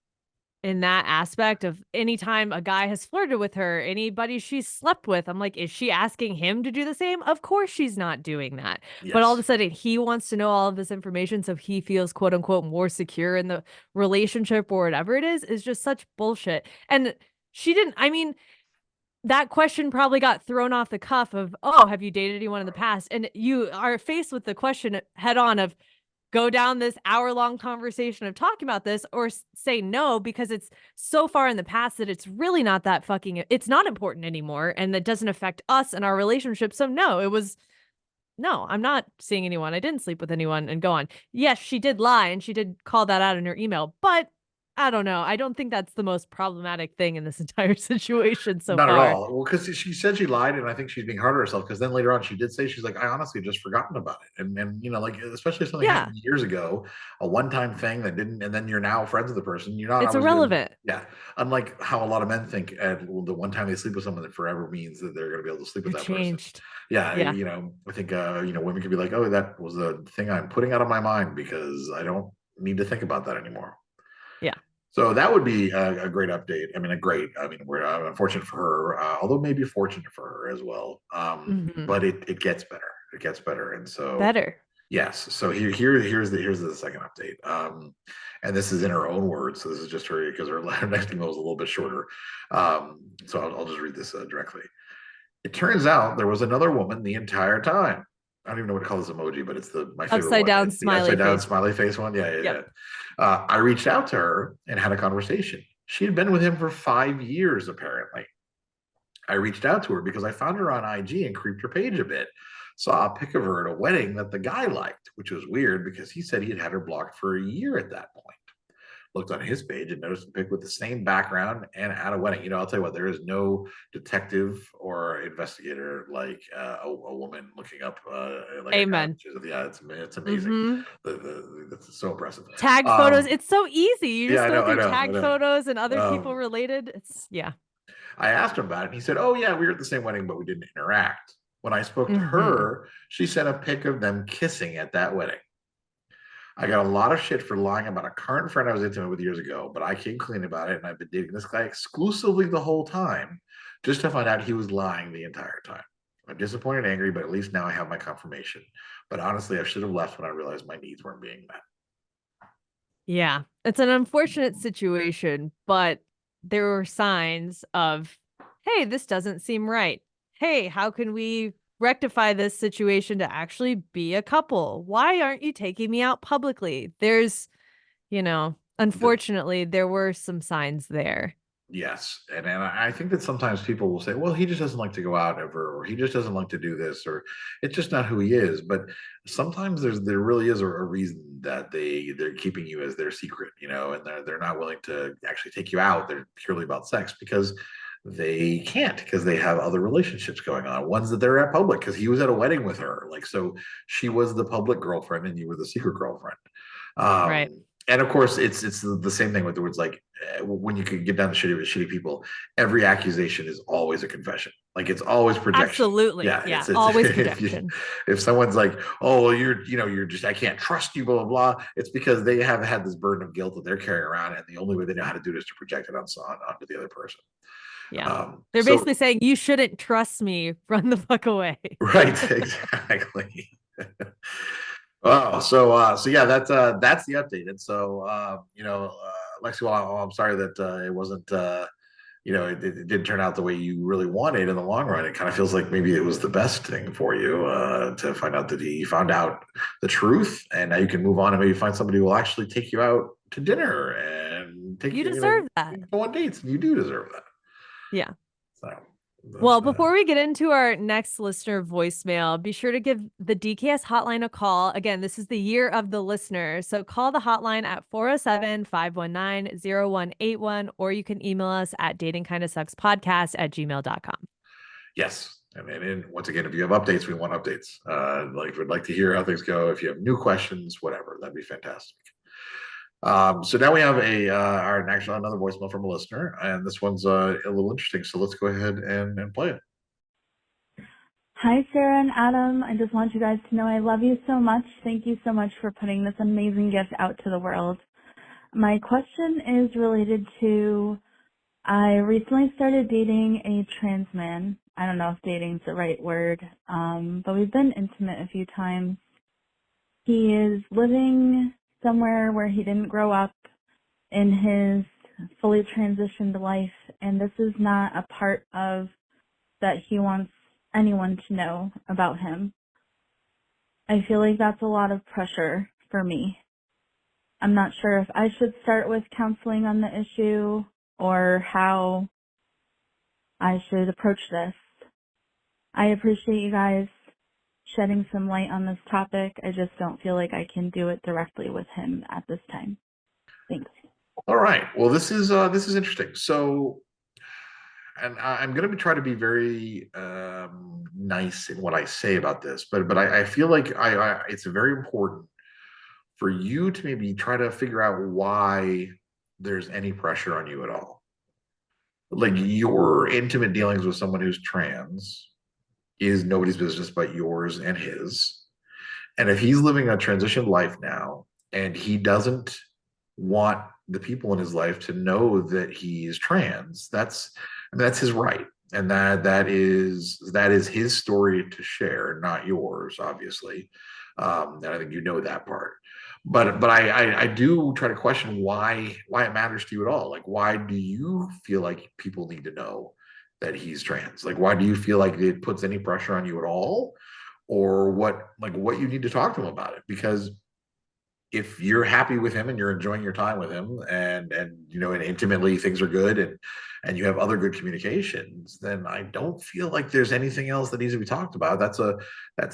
in that aspect of anytime a guy has flirted with her, anybody she's slept with. I'm like, is she asking him to do the same? Of course she's not doing that. But all of a yes, sudden he wants to know all of this information so he feels quote unquote more secure in the relationship or whatever it is just such bullshit. And she didn't, I mean, that question probably got thrown off the cuff of, oh, have you dated anyone in the past? And you are faced with the question head on of, go down this hour-long conversation of talking about this or say no because it's so far in the past that it's really not that it's not important anymore and that doesn't affect us and our relationship. So no, I'm not seeing anyone. I didn't sleep with anyone, and go on. Yes, she did lie and she did call that out in her email, but I don't know. I don't think that's the most problematic thing in this entire situation so not far. at all. Well, because she said she lied, and I think she's being hard on herself. Because then later on, she did say she's like, I honestly just forgotten about it, and like especially if something Yeah. happened years ago, a one-time thing that didn't, and then you're now friends with the person. You're not. It's always gonna- irrelevant. yeah. Unlike how a lot of men think, at the one time they sleep with someone, that forever means that they're going to be able to sleep with You're that person. changed. Yeah. Yeah. I think women could be like, oh, that was a thing I'm putting out of my mind because I don't need to think about that anymore. Yeah. So that would be a great update. We're unfortunate for her, although maybe fortunate for her as well. Mhm. But it gets better. It gets better, and so Better. yes. So here's the second update. And this is in her own words. So this is just her, because her next email was a little bit shorter. So I'll just read this directly. It turns out there was another woman the entire time. I don't even know what to call this emoji, but it's my favorite Upside down one. It's the smiley upside down face. smiley face one. Yeah. Yep. I reached out to her and had a conversation. She had been with him for 5 years, apparently. I reached out to her because I found her on IG and creeped her page a bit. Saw a pic of her at a wedding that the guy liked, which was weird because he said he had her blocked for a year at that point. Looked on his page and noticed a pic with the same background and at a wedding. I'll tell you what, there is no detective or investigator like a woman looking up. Like Amen. Yeah, it's amazing. Mhm. That's so impressive. Tag photos. It's so easy. You just go through tag I know. photos and other people related. Yeah. I asked him about it, and he said, oh, yeah, we were at the same wedding, but we didn't interact. When I spoke to her, she sent a pic of them kissing at that wedding. I got a lot of shit for lying about a current friend I was intimate with years ago, but I came clean about it, and I've been dating this guy exclusively the whole time, just to find out he was lying the entire time. I'm disappointed and angry, but at least now I have my confirmation. But honestly, I should have left when I realized my needs weren't being met. Yeah. It's an unfortunate situation, but there were signs of, hey, this doesn't seem right. Hey, how can we rectify this situation to actually be a couple? Why aren't you taking me out publicly? There's, unfortunately, there were some signs there. Yes. And I think that sometimes people will say, well, he just doesn't like to go out ever, or he just doesn't like to do this, or it's just not who he is. But sometimes there really is a reason that they're keeping you as their secret, and they're not willing to actually take you out. They're purely about sex because they can't, because they have other relationships going on, ones that they're at public, because he was at a wedding with her. Like, so she was the public girlfriend and you were the secret girlfriend. Right. And of course, it's the same thing with the words, like when you can get down to shitty people, every accusation is always a confession. Like, it's always projection. Absolutely. Yeah. It's always projection. If someone's like, oh, well, you're just, I can't trust you, blah, blah, blah. It's because they have had this burden of guilt that they're carrying around. And the only way they know how to do it is to project it onto the other person. Yeah. They're basically saying, you shouldn't trust me. Run the fuck away. Right. Exactly. Oh, so yeah, that's the update. And so, Lexi, well, I'm sorry that it wasn't, it didn't turn out the way you really wanted in the long run. It kind of feels like maybe it was the best thing for you to find out that he found out the truth, and now you can move on and maybe find somebody who will actually take you out to dinner and take You deserve that. go on dates, and you do deserve that. Yeah. So, Well, before we get into our next listener voicemail, be sure to give the DKS hotline a call. Again, this is the year of the listener. So call the hotline at 407-519-0181, or you can email us at datingkindofsuckspodcast@gmail.com. yes. And once again, if you have updates, we want updates. We'd like to hear how things go. If you have new questions, whatever, that'd be fantastic. So now we have another voicemail from a listener, and this one's a little interesting. So let's go ahead and play it. Hi, Sarah and Adam. I just want you guys to know I love you so much. Thank you so much for putting this amazing gift out to the world. My question is related to, I recently started dating a trans man. I don't know if dating's the right word, but we've been intimate a few times. He is living somewhere where he didn't grow up in his fully transitioned life, and this is not a part of that he wants anyone to know about him. I feel like that's a lot of pressure for me. I'm not sure if I should start with counseling on the issue or how I should approach this. I appreciate you guys shedding some light on this topic. I just don't feel like I can do it directly with him at this time. Thanks. All right. Well, this is interesting. So, and I'm going to try to be very nice in what I say about this, but I feel like it's very important for you to maybe try to figure out why there's any pressure on you at all. Like, your intimate dealings with someone who's trans is nobody's business but yours and his. And if he's living a transitioned life now and he doesn't want the people in his life to know that he is trans, that's his right. And that is his story to share, not yours, obviously. And I think you know that part. But I do try to question why it matters to you at all. Like, why do you feel like people need to know that he's trans? Like, why do you feel like it puts any pressure on you at all? Or what you need to talk to him about it? Because if you're happy with him and you're enjoying your time with him and intimately things are good and you have other good communications, then I don't feel like there's anything else that needs to be talked about. That's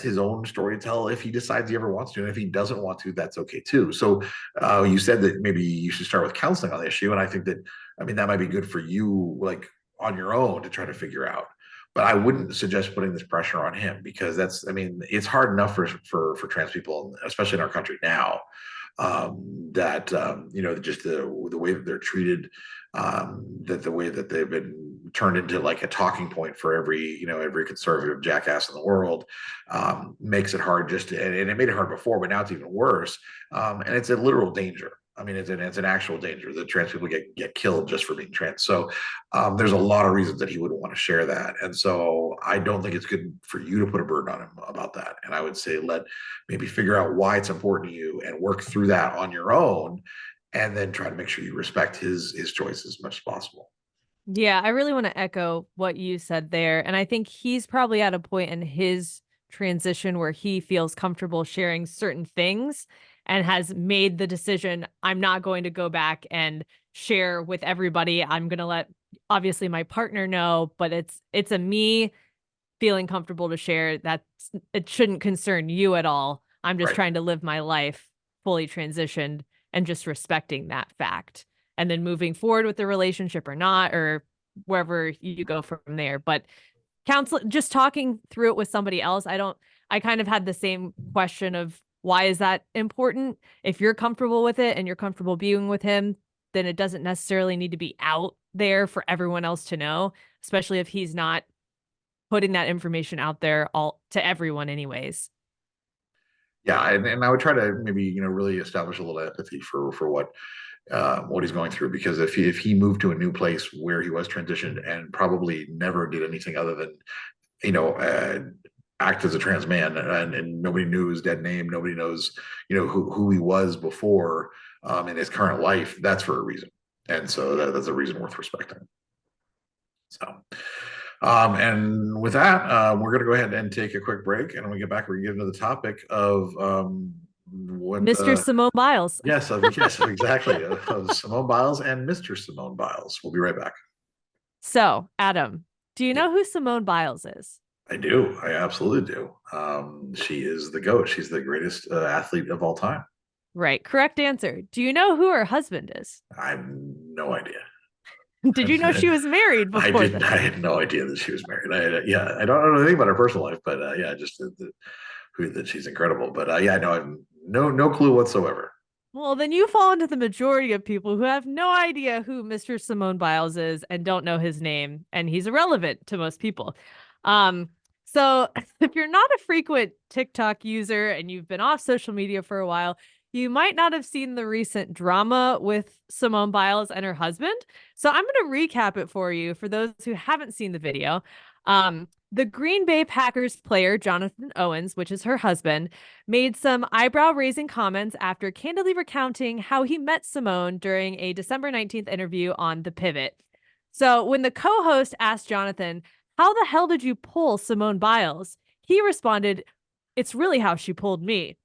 his own story to tell if he decides he ever wants to. And if he doesn't want to, that's okay too. So you said that maybe you should start with counseling on the issue. And I think that might be good for you, like, on your own to try to figure out. But I wouldn't suggest putting this pressure on him, because it's hard enough for trans people, especially in our country now, just the way that they're treated, that the way that they've been turned into like a talking point for every conservative jackass in the world, makes it hard and it made it hard before, but now it's even worse. And it's a literal danger. It's an actual danger that trans people get killed just for being trans. So there's a lot of reasons that he wouldn't want to share that. And so I don't think it's good for you to put a burden on him about that. And I would say maybe figure out why it's important to you and work through that on your own, and then try to make sure you respect his choice as much as possible. Yeah, I really want to echo what you said there. And I think he's probably at a point in his transition where he feels comfortable sharing certain things and has made the decision, I'm not going to go back and share with everybody. I'm going to let, obviously, my partner know, but it's a me feeling comfortable to share. It shouldn't concern you at all. I'm just trying to live my life fully transitioned and just respecting that fact. And then moving forward with the relationship or not, or wherever you go from there. But just talking through it with somebody else, I kind of had the same question of, why is that important? If you're comfortable with it and you're comfortable being with him, then it doesn't necessarily need to be out there for everyone else to know, especially if he's not putting that information out there all to everyone anyways. Yeah, and I would try to maybe really establish a little empathy for what he's going through, because if he moved to a new place where he was transitioned and probably never did anything other than act as a trans man, and nobody knew his dead name, nobody knows who he was before in his current life, that's for a reason, and so that's a reason worth respecting. So and with that, we're going to go ahead and take a quick break, and when we get back, we're going to get into the topic of what Mr. Simone Biles. Yes, exactly. Simone Biles and Mr. Simone Biles. We'll be right back. So, Adam, do you know who Simone Biles is? I do. I absolutely do. She is the GOAT. She's the greatest athlete of all time. Right. Correct answer. Do you know who her husband is? I have no idea. Did you know she was married I before didn't. this? I had no idea that she was married. I don't know anything about her personal life, but just that she's incredible. But I have no clue whatsoever. Well, then you fall into the majority of people who have no idea who Mr. Simone Biles is and don't know his name, and he's irrelevant to most people. So if you're not a frequent TikTok user and you've been off social media for a while, you might not have seen the recent drama with Simone Biles and her husband. So I'm going to recap it for you for those who haven't seen the video. The Green Bay Packers player, Jonathan Owens, which is her husband, made some eyebrow-raising comments after candidly recounting how he met Simone during a December 19th interview on The Pivot. So when the co-host asked Jonathan, "How the hell did you pull Simone Biles?" he responded, "It's really how she pulled me."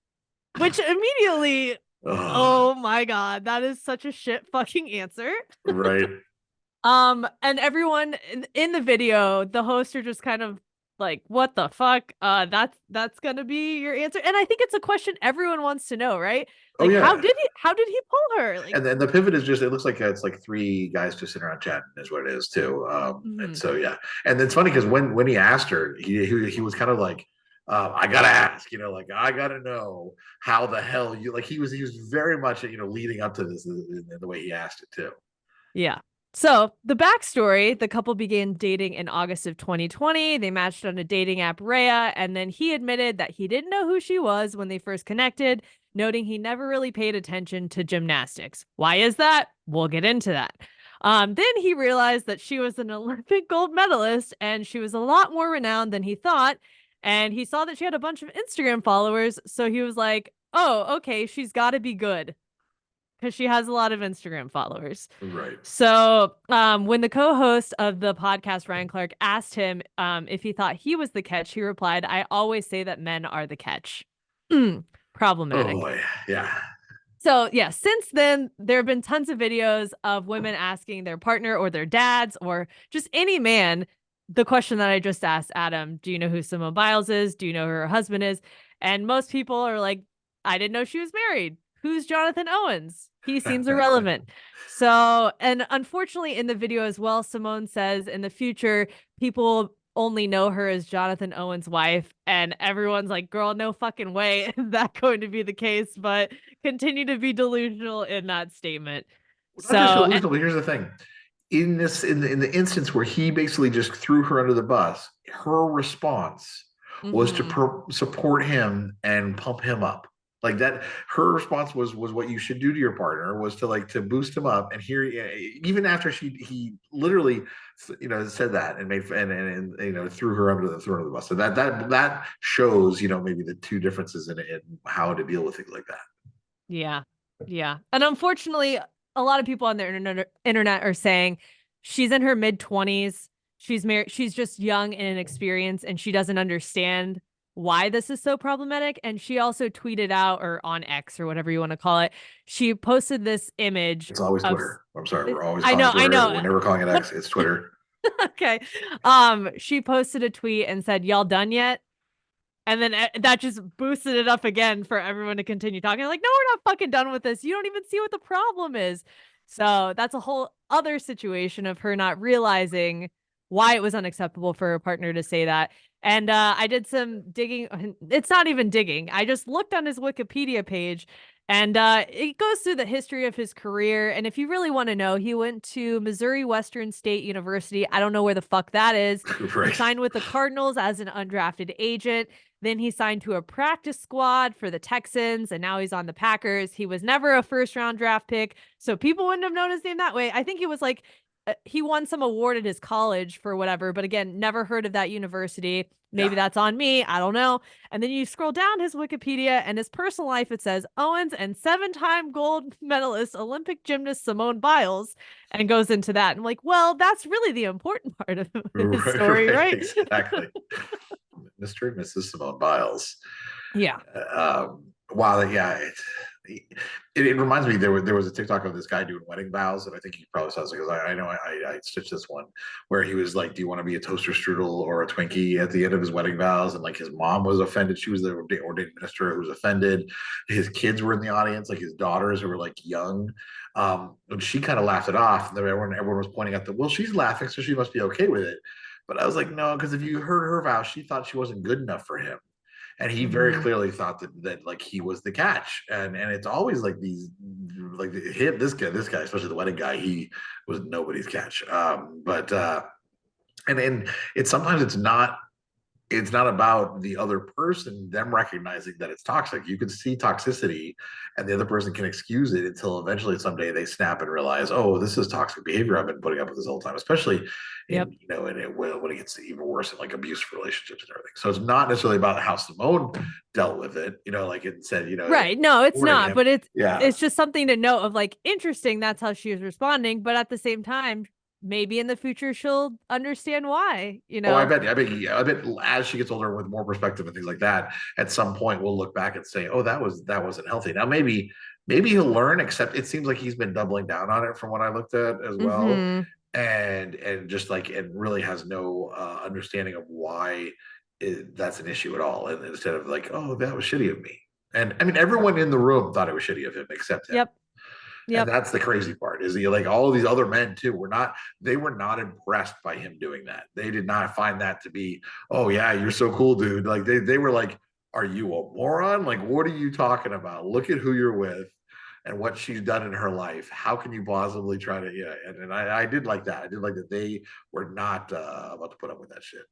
Which immediately, oh my God, that is such a shit fucking answer. Right. And everyone in the video, the hosts are just kind of like, what the fuck? That's gonna be your answer. And I think it's a question everyone wants to know, right? Like, how did he pull her? Like, and then the pivot is just, it looks like it's like three guys just sitting around chatting is what it is too. And so and it's funny because when he asked her, he was kind of like, I gotta ask, like I gotta know how the hell you, like he was very much leading up to this in the way he asked it too. Yeah. So the backstory, the couple began dating in August of 2020. They matched on a dating app, Raya, and then he admitted that he didn't know who she was when they first connected, noting he never really paid attention to gymnastics. Why is that? We'll get into that. Then he realized that she was an Olympic gold medalist and she was a lot more renowned than he thought. And he saw that she had a bunch of Instagram followers. So he was like, oh, okay, she's got to be good, because she has a lot of Instagram followers. Right. So when the co-host of the podcast, Ryan Clark, asked him if he thought he was the catch, he replied, "I always say that men are the catch." Problematic. Oh, yeah. So yeah, since then, there have been tons of videos of women asking their partner or their dads or just any man the question that I just asked Adam: do you know who Simone Biles is? Do you know who her husband is? And most people are like, I didn't know she was married. Who's Jonathan Owens? He seems irrelevant. So, and unfortunately in the video as well, Simone says in the future, people only know her as Jonathan Owens' wife. And everyone's like, girl, no fucking way is that going to be the case, but continue to be delusional in that statement. Not just delusional, but here's the thing. In the instance where he basically just threw her under the bus, her response was to support him and pump him up. Like that, her response was what you should do to your partner, was to boost him up. And here, even after he literally, said that and made and threw her under the bus. So that shows, maybe the two differences in how to deal with things like that. Yeah. And unfortunately, a lot of people on the internet are saying she's in her mid-20s. She's married. She's just young and inexperienced, and she doesn't understand why this is so problematic. And she also tweeted out, or on X or whatever you want to call it, she posted this image. It's always Twitter. I'm sorry, we're always. I know. We're never calling it X. It's Twitter. Okay. She posted a tweet and said, "Y'all done yet?" And then that just boosted it up again for everyone to continue talking. Like, no, we're not fucking done with this. You don't even see what the problem is. So that's a whole other situation of her not realizing why it was unacceptable for her partner to say that. And I did some digging. It's not even digging. I just looked on his Wikipedia page, and it goes through the history of his career. And if you really want to know, he went to Missouri Western State University. I don't know where the fuck that is. Right. He signed with the Cardinals as an undrafted agent. Then he signed to a practice squad for the Texans, and now he's on the Packers. He was never a first-round draft pick, so people wouldn't have known his name that way. I think he was like, he won some award at his college for whatever, but again, never heard of that university. Maybe that's on me. I don't know. And then you scroll down his Wikipedia and his personal life. It says Owens and 7-time gold medalist Olympic gymnast Simone Biles, and goes into that. I'm like, well, that's really the important part of his story, right? Exactly. Mr. and Mrs. Simone Biles. Yeah. Wow. it reminds me, there was a TikTok of this guy doing wedding vows, and I think you probably saw this because I know I stitched this one where he was like, do you want to be a toaster strudel or a Twinkie at the end of his wedding vows? And like his mom was offended. She was the ordained minister who was offended. His kids were in the audience, like his daughters who were like young. And she kind of laughed it off. And then everyone was pointing out that, well, she's laughing, so she must be okay with it. But I was like, no, because if you heard her vow, she thought she wasn't good enough for him. And he very clearly thought that like he was the catch. And it's always like these, like this guy, especially the wedding guy, he was nobody's catch. And it's sometimes it's not about the other person, them recognizing that it's toxic. You can see toxicity and the other person can excuse it until eventually someday they snap and realize, oh, this is toxic behavior I've been putting up with this whole time, especially when it gets even worse in like abusive relationships and everything. So it's not necessarily about how Simone dealt with it, like it said, right. No, it's not, but it's just something to note of like, interesting. That's how she was responding. But at the same time, maybe in the future she'll understand why, Oh, I bet as she gets older with more perspective and things like that, at some point we'll look back and say, oh, that wasn't healthy. Now maybe he'll learn, except it seems like he's been doubling down on it from what I looked at as well. And just like, and really has no understanding of why that's an issue at all. And instead of like, oh, that was shitty of me. And I mean, everyone in the room thought it was shitty of him except him. Yep. And that's the crazy part, is he, like, all of these other men too were not impressed by him doing that. They did not find that to be, oh yeah, you're so cool, dude. Like they were like, are you a moron? Like, what are you talking about? Look at who you're with and what she's done in her life. How can you possibly try to, and I did like that. I did like that they were not about to put up with that shit.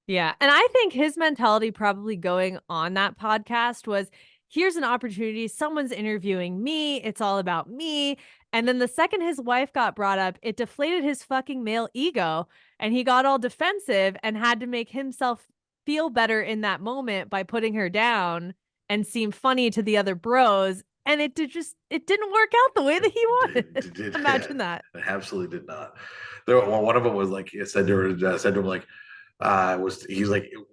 Yeah. And I think his mentality probably going on that podcast was, here's an opportunity. Someone's interviewing me. It's all about me. And then the second his wife got brought up, it deflated his fucking male ego. And he got all defensive and had to make himself feel better in that moment by putting her down and seem funny to the other bros. And it didn't work out the way that he wanted. Imagine that. It absolutely did not. One of them was like, it said to him like,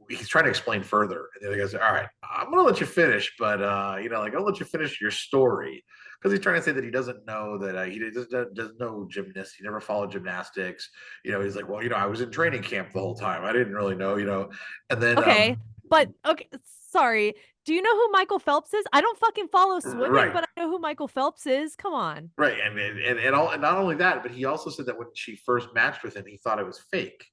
he's trying to explain further, and the other guy said, all right, I'm gonna let you finish, but I'll let you finish your story, because he's trying to say that he doesn't know that he doesn't know gymnasts. He never followed gymnastics. He's like, well, I was in training camp the whole time. I didn't really know, and then sorry, do you know who Michael Phelps is? I don't fucking follow swimming, right. But I know who Michael Phelps is. Come on. Right. And not only that, but he also said that when she first matched with him, he thought it was fake.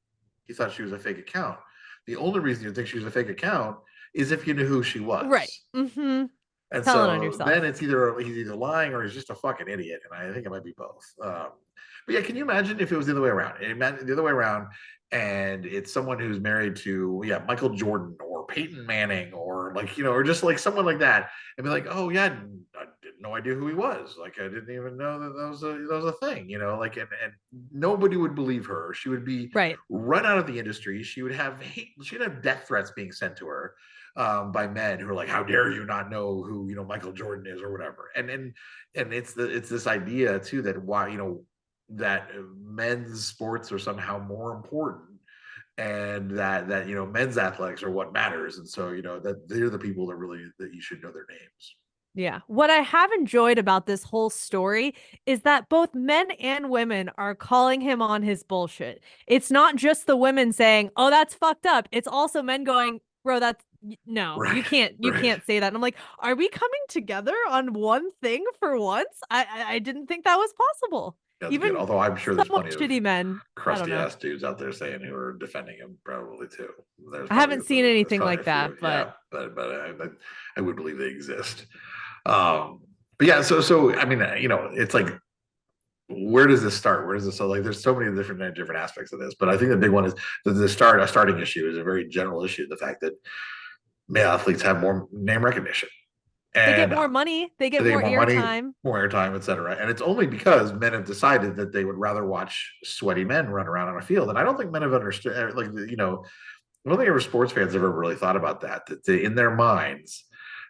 He thought she was a fake account. The only reason you think she was a fake account is if you knew who she was. Right. Mm-hmm. And so then it's either he's either lying or he's just a fucking idiot. And I think it might be both. But yeah, can you imagine if it was the other way around? Imagine the other way around, and it's someone who's married to Michael Jordan or Peyton Manning or or just like someone like that, and be like, oh yeah, I didn't no idea who he was. Like I didn't even know that was a thing. And nobody would believe her. She would be run out of the industry. She'd have death threats being sent to her by men who are like, how dare you not know who Michael Jordan is or whatever. And it's this idea too that that men's sports are somehow more important, and that men's athletics are what matters, and so that they're the people that you should know their names. Yeah. What I have enjoyed about this whole story is that both men and women are calling him on his bullshit. It's not just the women saying, oh, that's fucked up. It's also men going, bro, you can't say that. And I'm like, are we coming together on one thing for once? I didn't think that was possible. Even although I'm sure there's plenty shitty men, crusty ass dudes out there saying who are defending him probably too. I haven't seen anything like that, but I would believe they exist. But yeah, so I mean, it's like, where does this start? There's so many different aspects of this, but I think the big one is a starting issue is a very general issue. The fact that male athletes have more name recognition. And they get more money. They get more airtime, et cetera. And it's only because men have decided that they would rather watch sweaty men run around on a field. And I don't think men have understood, I don't think ever sports fans have ever really thought about that they, in their minds,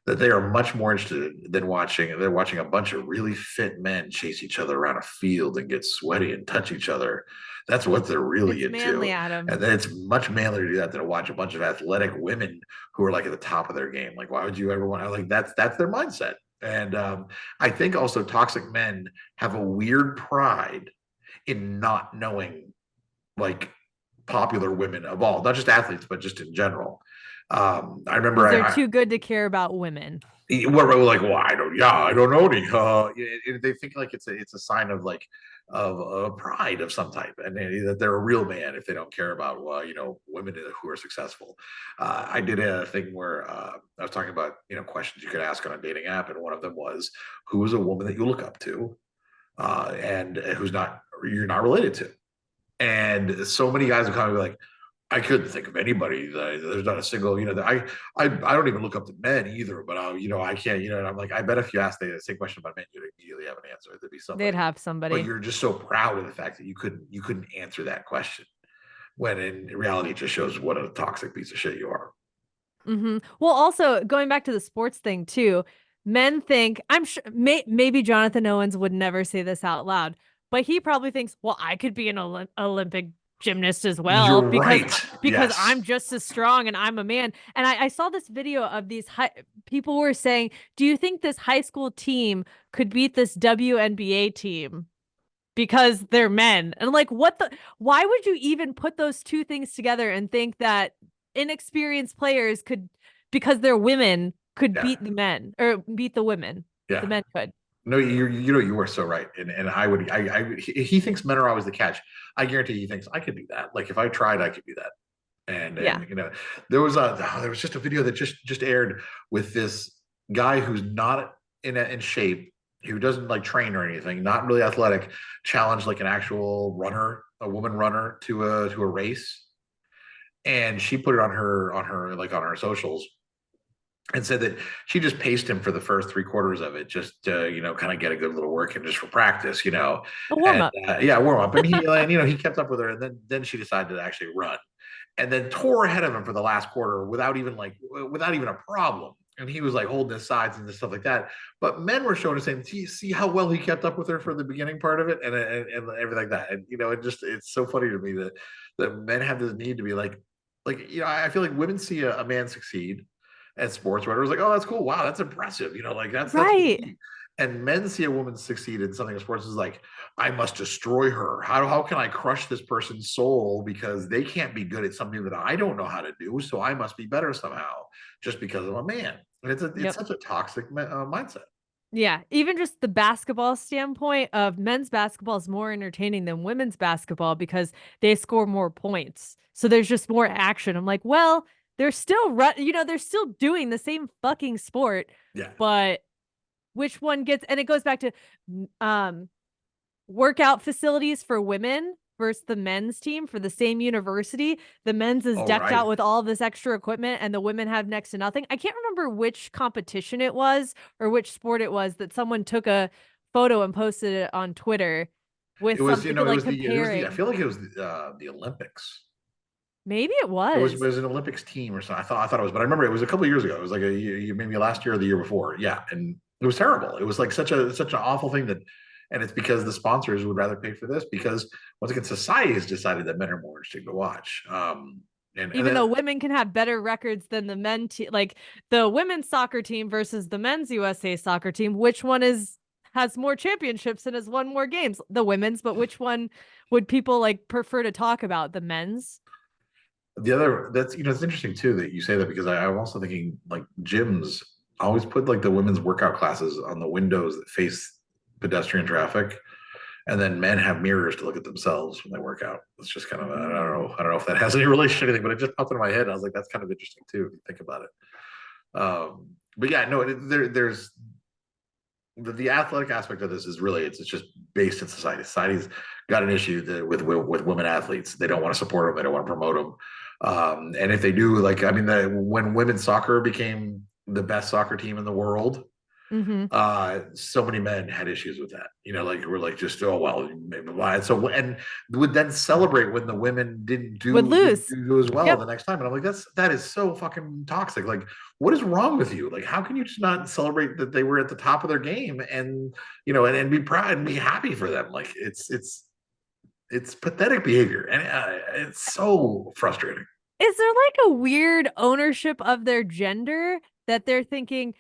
that they are much more interested than watching a bunch of really fit men chase each other around a field and get sweaty and touch each other. That's what they're really into. Manly, Adam. And then it's much manlier to do that than to watch a bunch of athletic women who are like at the top of their game. Like, why would you ever want to, that's their mindset. And I think also toxic men have a weird pride in not knowing like popular women of all, not just athletes, but just in general. I remember They're too good to care about women. we're like, well, I don't know any. They think like it's a sign of like of pride of some type, and that they're a real man if they don't care about women who are successful. I did a thing where I was talking about questions you could ask on a dating app, and one of them was, who is a woman that you look up to, and you're not related to, and so many guys would kind of be like, I couldn't think of anybody. There's not a single, I don't even look up to men either, but I can't, and I'm like, I bet if you asked the same question about men, you'd immediately have an answer. There'd be somebody. They'd have somebody. But you're just so proud of the fact that you couldn't answer that question, when in reality it just shows what a toxic piece of shit you are. Mm-hmm. Well, also going back to the sports thing too, men think, I'm sure maybe Jonathan Owens would never say this out loud, but he probably thinks, well, I could be an Olympic gymnast as well, You're because yes. I'm just as strong and I'm a man. And I saw this video of these people were saying, do you think this high school team could beat this WNBA team because they're men? And I'm like, why would you even put those two things together and think that inexperienced players could, because they're women, could beat the men or beat the women? Yeah. The men could. No, you are so right, and I would. He thinks men are always the catch. I guarantee he thinks I could do that. Like if I tried, I could do that. And there was just a video that just aired with this guy who's not in shape, who doesn't like train or anything, not really athletic, challenged like an actual runner, a woman runner, to a race, and she put it on her socials, and said that she just paced him for the first 3/4 of it, just to, kind of get a good little work in just for practice, A warm up. Warm up. And he kept up with her, and then she decided to actually run, and then tore ahead of him for the last quarter without even a problem. And he was like holding his sides and stuff like that. But men were showing the same. See how well he kept up with her for the beginning part of it, and everything like that. And it's so funny to me that men have this need to be like I feel like women see a man succeed at sports, where it was like, oh, that's cool. Wow, that's impressive. That's right. That's and men see a woman succeed in something in sports is like, I must destroy her. How can I crush this person's soul because they can't be good at something that I don't know how to do, so I must be better somehow just because I'm a man. And it's such a toxic mindset. Yeah, even just the basketball standpoint of men's basketball is more entertaining than women's basketball because they score more points. So there's just more action. I'm like, well, they're still they're still doing the same fucking sport. Yeah. But which one gets, and it goes back to workout facilities for women versus the men's team for the same university. The men's is decked out with all this extra equipment and the women have next to nothing. I can't remember which competition it was or which sport it was that someone took a photo and posted it on Twitter with something comparing. I feel like it was the Olympics. Maybe it was. It was an Olympics team or something. I thought it was, but I remember it was a couple of years ago. It was like maybe last year or the year before. Yeah, and it was terrible. It was like such an awful thing and it's because the sponsors would rather pay for this because once again, society has decided that men are more interesting to watch. Even though women can have better records than the men, like the women's soccer team versus the men's USA soccer team, which one has more championships and has won more games? The women's, but which one would people prefer to talk about? The men's? That's it's interesting too that you say that because I'm also thinking like gyms always put like the women's workout classes on the windows that face pedestrian traffic, and then men have mirrors to look at themselves when they work out. It's just kind of I don't know if that has any relation to anything, but it just popped into my head. And I was like, that's kind of interesting too if you think about it. But yeah, no, there's the athletic aspect of this is really it's just based in society. Society's got an issue with women athletes. They don't want to support them. They don't want to promote them. And if they do, when women's soccer became the best soccer team in the world, so many men had issues with that. We're like just maybe why. So and would then celebrate when the women didn't do as well the next time. And I'm like, that is so fucking toxic. Like, what is wrong with you? Like, how can you just not celebrate that they were at the top of their game and and be proud and be happy for them? Like it's pathetic behavior and it's so frustrating. Is there a weird ownership of their gender that they're thinking,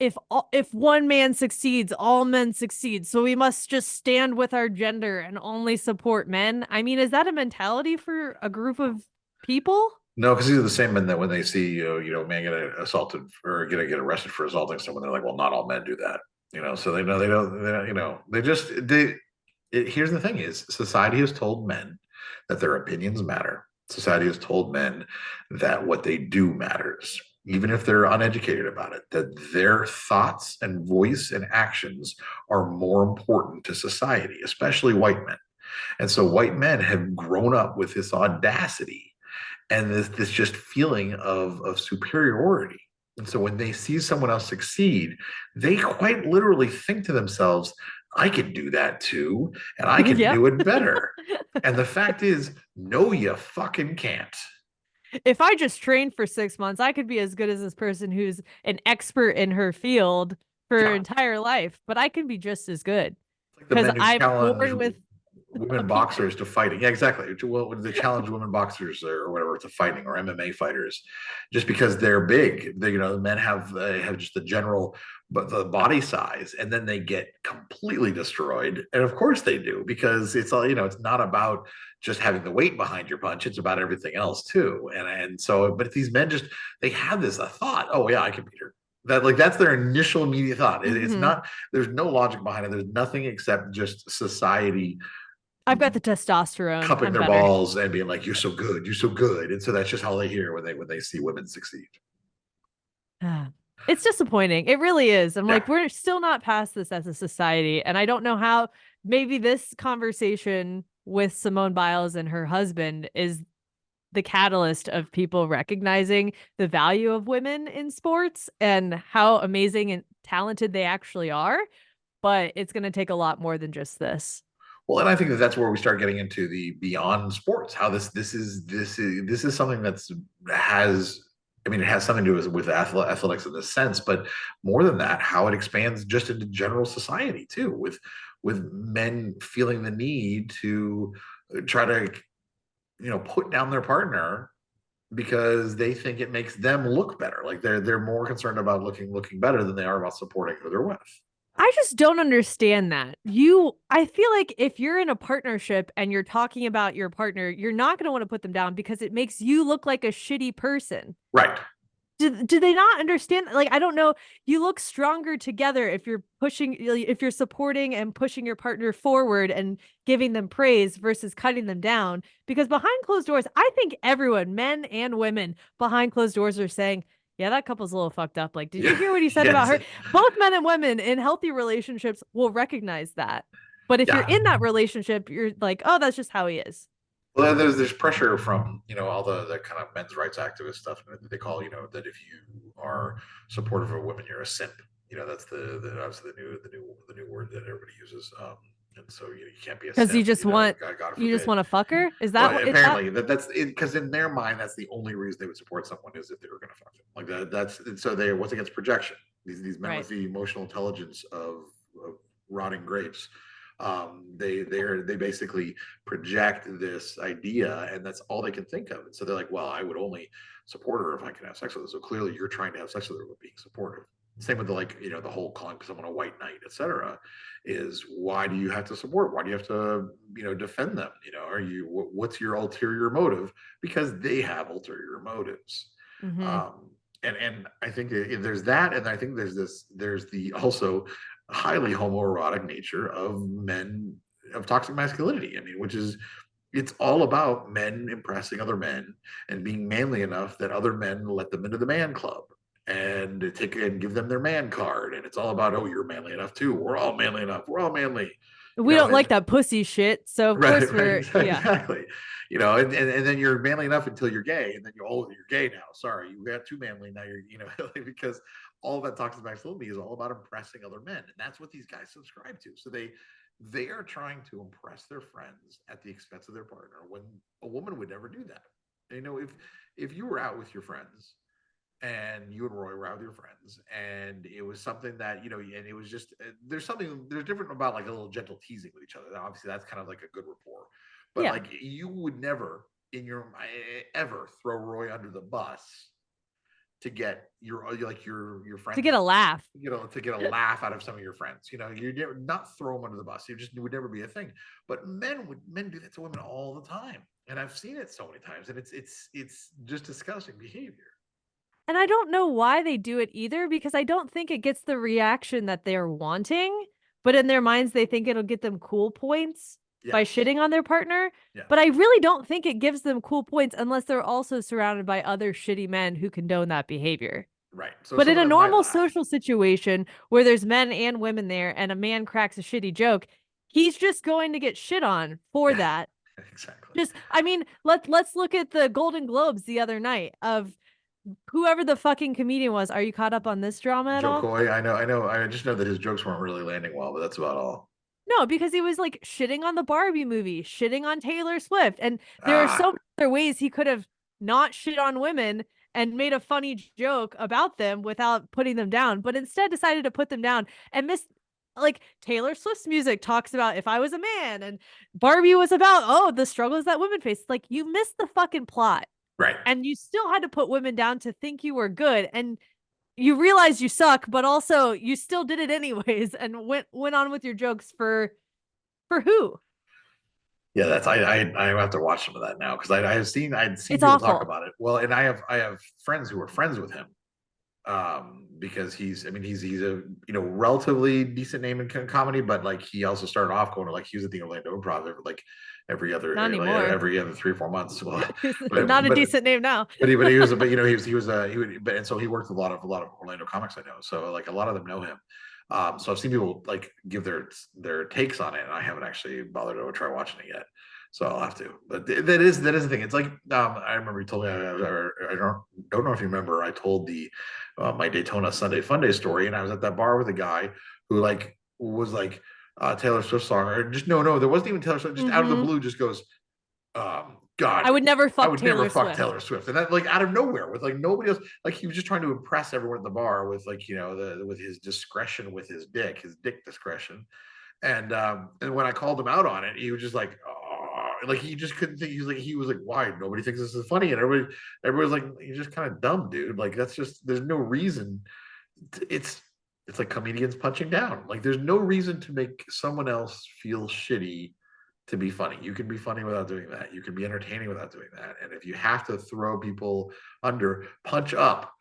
if one man succeeds, all men succeed. So we must just stand with our gender and only support men. I mean, is that a mentality for a group of people? No, because these are the same men that when they see a man get assaulted or get arrested for assaulting someone, they're like, well, not all men do that. So they know they don't, here's the thing is society has told men that their opinions matter. Society has told men that what they do matters, even if they're uneducated about it, that their thoughts and voice and actions are more important to society, especially white men. And so white men have grown up with this audacity and this just feeling of superiority. And so when they see someone else succeed, they quite literally think to themselves, I can do that too, and I can do it better. And the fact is, no, you fucking can't. If I just trained for 6 months, I could be as good as this person who's an expert in her field for her entire life, but I can be just as good. Because I'm born with women boxers to fighting. Yeah, exactly. Well, they challenge women boxers or whatever to fighting, or MMA fighters, just because they're big. The men have just the general, but the body size, and then they get completely destroyed. And of course they do, because it's all, it's not about just having the weight behind your punch. It's about everything else too. And so, but these men they have this thought, oh yeah, I can beat her. That's their initial immediate thought. It's not, there's no logic behind it. There's nothing except just society. I've got the testosterone. Cupping their balls and being like, you're so good, you're so good. And so that's just how they hear when they see women succeed. It's disappointing. It really is. I'm like, we're still not past this as a society. And I don't know how. Maybe this conversation with Simone Biles and her husband is the catalyst of people recognizing the value of women in sports and how amazing and talented they actually are. But it's going to take a lot more than just this. Well, and I think that's where we start getting into the beyond sports. How this is something it has something to do with athletics in this sense, but more than that, how it expands just into general society too, with men feeling the need to try to put down their partner because they think it makes them look better. Like they're more concerned about looking better than they are about supporting who they're with. I just don't understand that. I feel like if you're in a partnership and you're talking about your partner, you're not going to want to put them down because it makes you look like a shitty person. Right. Do they not understand? Like, I don't know. You look stronger together if you're supporting and pushing your partner forward and giving them praise versus cutting them down. Because behind closed doors, I think everyone, men and women, behind closed doors are saying, yeah, that couple's a little fucked up. Like, did you hear what he said about her? Both men and women in healthy relationships will recognize that. But if you're in that relationship, you're like, oh, that's just how he is. Well, there's pressure from all the kind of men's rights activist stuff that they call that if you are supportive of women, you're a simp. That's the obviously the new word that everybody uses. And so you can't be a simp. Because you just want to fuck her. Is that what apparently that's it? Because in their mind, that's the only reason they would support someone is if they were going to fuck them. Like so they what's against projection. These men with the emotional intelligence of rotting grapes. They basically project this idea, and that's all they can think of. And so they're like, well, I would only support her if I can have sex with her. So clearly you're trying to have sex with her with being supportive. Same with the whole calling someone a white knight, etc. is why do you have to support? Why do you have to, defend them? What's your ulterior motive? Because they have ulterior motives. Mm-hmm. And I think there's that. And I think there's the also highly homoerotic nature of men of toxic masculinity. Which is, it's all about men impressing other men and being manly enough that other men let them into the man club and give them their man card. And it's all about, oh, you're manly enough too. We're all manly enough. We're all manly. We don't like that pussy shit. So of course exactly. And then you're manly enough until you're gay, and then you're gay now. Sorry, you got too manly now. You're because all that toxic masculinity is all about impressing other men, and that's what these guys subscribe to. So they are trying to impress their friends at the expense of their partner, when a woman would never do that. If you were out with your friends and you and Roy were out with your friends, and it was something that, and it was just, there's different about like a little gentle teasing with each other. Now, obviously that's kind of like a good rapport, but like you would never ever throw Roy under the bus to get your friends To get a laugh. to get a laugh out of some of your friends. You not throw them under the bus. It would never be a thing. But men do that to women all the time, and I've seen it so many times, and it's just disgusting behavior. And I don't know why they do it either, because I don't think it gets the reaction that they're wanting, but in their minds, they think it'll get them cool points by shitting on their partner. Yeah. But I really don't think it gives them cool points unless they're also surrounded by other shitty men who condone that behavior. Right. So but in a normal social situation where there's men and women there and a man cracks a shitty joke, he's just going to get shit on for that. Exactly. Let's look at the Golden Globes the other night of whoever the fucking comedian was. Are you caught up on this drama at all? Joe Coy, I know. I just know that his jokes weren't really landing well, but that's about all. No, because he was like shitting on the Barbie movie, shitting on Taylor Swift. And there are so many other ways he could have not shit on women and made a funny joke about them without putting them down, but instead decided to put them down and like Taylor Swift's music talks about if I was a man, and Barbie was about, the struggles that women face. Like, you missed the fucking plot. Right. And you still had to put women down to think you were good. And you realize you suck, but also you still did it anyways and went on with your jokes for who? Yeah, that's I have to watch some of that now, because I'd seen It's people awful. talk about it. Well, and I have friends who are friends with him, because he's a relatively decent name in comedy, but like he also started off going to, like, he was at the Orlando Improv every other 3-4 months. Well, not a decent name now. but he was and so he worked with a lot of Orlando comics I know. So like a lot of them know him. So I've seen people like give their takes on it, and I haven't actually bothered to try watching it yet. So I'll have to. But that is the thing. It's like, I remember you told me, I don't know if you remember, I told my Daytona Sunday Funday story, and I was at that bar with a guy who like was like Taylor Swift song, or just no, there wasn't even Taylor Swift, just out of the blue just goes, God, I would never fuck Taylor Swift. And that, like, out of nowhere, with like nobody else, like he was just trying to impress everyone at the bar with, like, with his discretion, with his dick discretion. And when I called him out on it, he was just like, like he just couldn't think. He was like, why? Nobody thinks this is funny. And everybody's like, you're just kind of dumb, dude. Like, that's just, there's no reason. It's like comedians punching down. Like, there's no reason to make someone else feel shitty to be funny. You can be funny without doing that. You can be entertaining without doing that. And if you have to throw people under, punch up,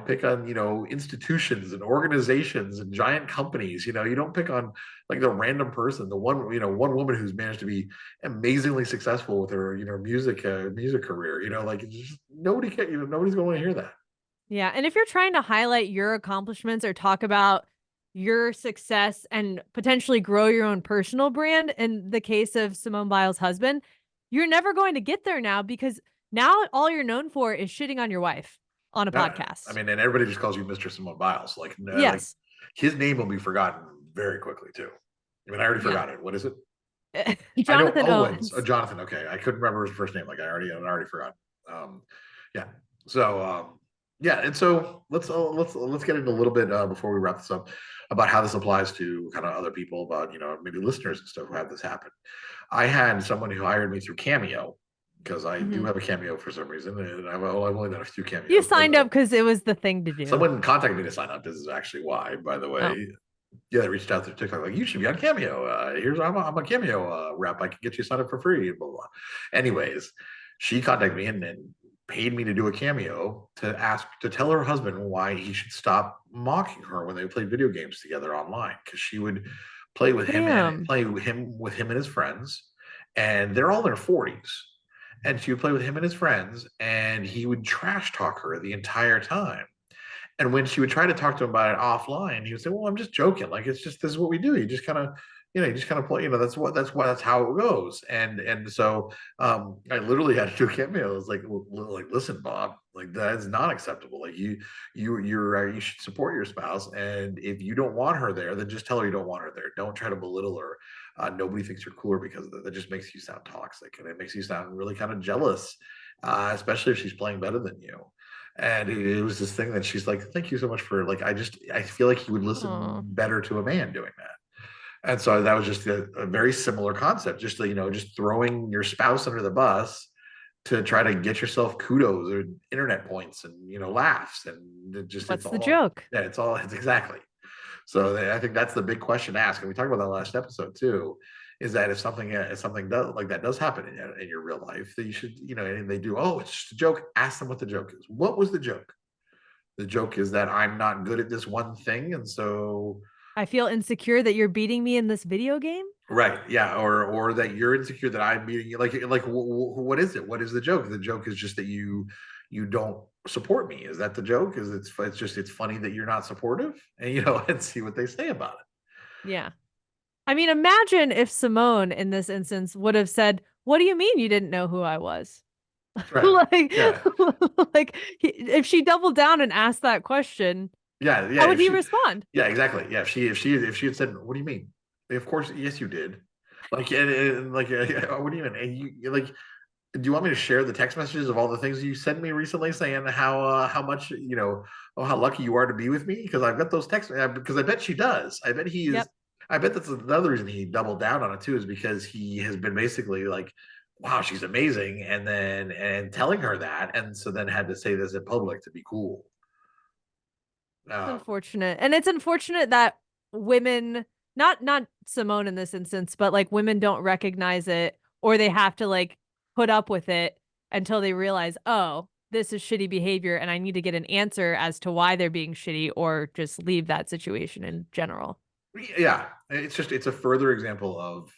pick on, institutions and organizations and giant companies. You don't pick on like the random person, the one woman who's managed to be amazingly successful with her, music career. Like, just nobody can, nobody's going to want to hear that. Yeah. And if you're trying to highlight your accomplishments or talk about your success and potentially grow your own personal brand, in the case of Simone Biles' husband, you're never going to get there now, because now all you're known for is shitting on your wife on a podcast. I mean, and everybody just calls you Mr. Simone Biles. Like, yes. Like, his name will be forgotten very quickly too. I mean, I already forgot it. What is it? Jonathan Owens. Jonathan. Okay. I couldn't remember his first name. Like, I already forgot. Yeah. So, yeah. And so let's get into a little bit before we wrap this up about how this applies to kind of other people, about, maybe listeners and stuff who have this happen. I had someone who hired me through Cameo, because I do have a Cameo for some reason, and I've only done a few cameos. You signed up because it was the thing to do. Someone contacted me to sign up. This is actually why, by the way. Oh. Yeah, they reached out through TikTok, like, you should be on Cameo. I'm a Cameo rep. I can get you signed up for free, blah, blah. Anyways, she contacted me and paid me to do a cameo to tell her husband why he should stop mocking her when they played video games together online, because she would play with him and his friends, and they're all in their 40s, and she would play with him and his friends, and he would trash talk her the entire time. And when she would try to talk to him about it offline, he would say, well, I'm just joking. Like, it's just, this is what we do. You just kind of play, that's how it goes. And so I literally had to do a cameo. I was like, listen, Bob, like, that is not acceptable. Like, you should support your spouse. And if you don't want her there, then just tell her you don't want her there. Don't try to belittle her. Nobody thinks you're cooler because of that. That just makes you sound toxic, and it makes you sound really kind of jealous, especially if she's playing better than you. And it was this thing that she's like, thank you so much for, like, I feel like he would listen better to a man doing that. And so that was just a very similar concept, just throwing your spouse under the bus to try to get yourself kudos or internet points and, laughs. And What's the joke? Yeah, it's exactly. So I think that's the big question to ask. And we talked about that last episode too, is that if something does like that does happen in your real life, that you should, and they do, oh, it's just a joke. Ask them what the joke is. What was the joke? The joke is that I'm not good at this one thing. And so I feel insecure that you're beating me in this video game. Right. Yeah. Or that you're insecure that I'm beating you. Like what is it? What is the joke? The joke is just that you don't support me. Is that the joke? Is it's funny that you're not supportive, and and see what they say about it. Yeah. I mean, imagine if Simone in this instance would have said, "What do you mean you didn't know who I was?" Right. If she doubled down and asked that question, yeah. how would he respond? Yeah, exactly. Yeah. If she had said, "What do you mean?" Of course, yes, you did. Like, and what do you mean? And you like, do you want me to share the text messages of all the things you sent me recently, saying how much how lucky you are to be with me? Because I've got those texts. Because I bet she does. I bet he is. Yep. I bet that's another reason he doubled down on it too, is because he has been basically like, wow, she's amazing, and telling her that, and so then had to say this in public to be cool. It's unfortunate, and it's unfortunate that women, not Simone in this instance, but like women don't recognize it, or they have to like put up with it until they realize, oh, this is shitty behavior, and I need to get an answer as to why they're being shitty, or just leave that situation in general. Yeah, it's a further example of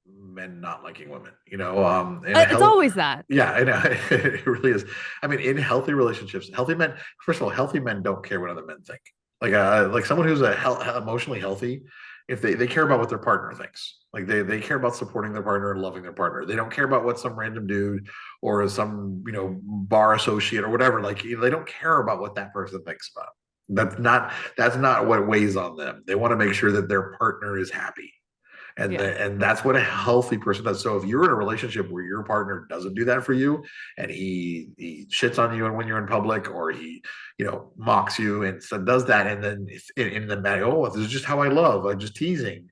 men not liking women, it's always that. Yeah, I know. It really is. I mean, in healthy relationships, healthy men, first of all, healthy men don't care what other men think. Like someone who's emotionally healthy, if they care about what their partner thinks. Like they care about supporting their partner and loving their partner. They don't care about what some random dude or some bar associate or whatever, like they don't care about what that person thinks about. That's not what weighs on them. They want to make sure that their partner is happy. And and that's what a healthy person does. So if you're in a relationship where your partner doesn't do that for you, and he shits on you and when you're in public, or he mocks you and so does that, and then in the back, oh, this is just how I love, I'm just teasing.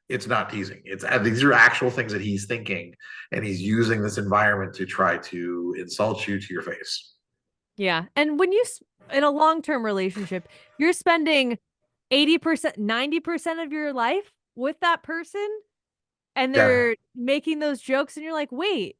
It's not teasing. These are actual things that he's thinking, and he's using this environment to try to insult you to your face. Yeah, and when you in a long-term relationship, you're spending 80%, 90% of your life with that person, and they're making those jokes, and you're like, wait,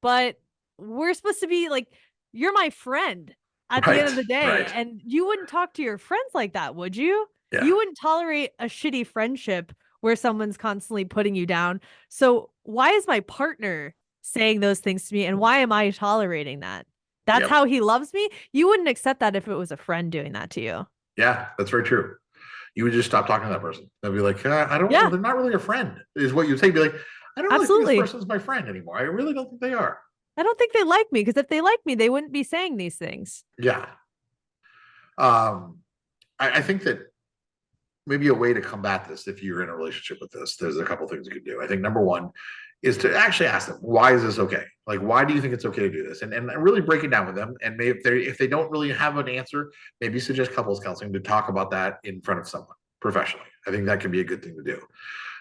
but we're supposed to be like, you're my friend at the end of the day, and you wouldn't talk to your friends like that, would you? Yeah. You wouldn't tolerate a shitty friendship where someone's constantly putting you down. So why is my partner saying those things to me, and why am I tolerating that? That's how he loves me. You wouldn't accept that if it was a friend doing that to you. Yeah, that's very true. You would just stop talking to that person. They'd be like, I don't know. They're not really a friend, is what you'd say. Be like, I don't really think this person's my friend anymore. I really don't think they are. I don't think they like me, because if they like me, they wouldn't be saying these things. Yeah. I think that maybe a way to combat this, if you're in a relationship with this, there's a couple things you could do. I think number one is to actually ask them, why is this okay? Like, why do you think it's okay to do this? And really break it down with them. And maybe if they don't really have an answer, maybe suggest couples counseling to talk about that in front of someone professionally. I think that can be a good thing to do.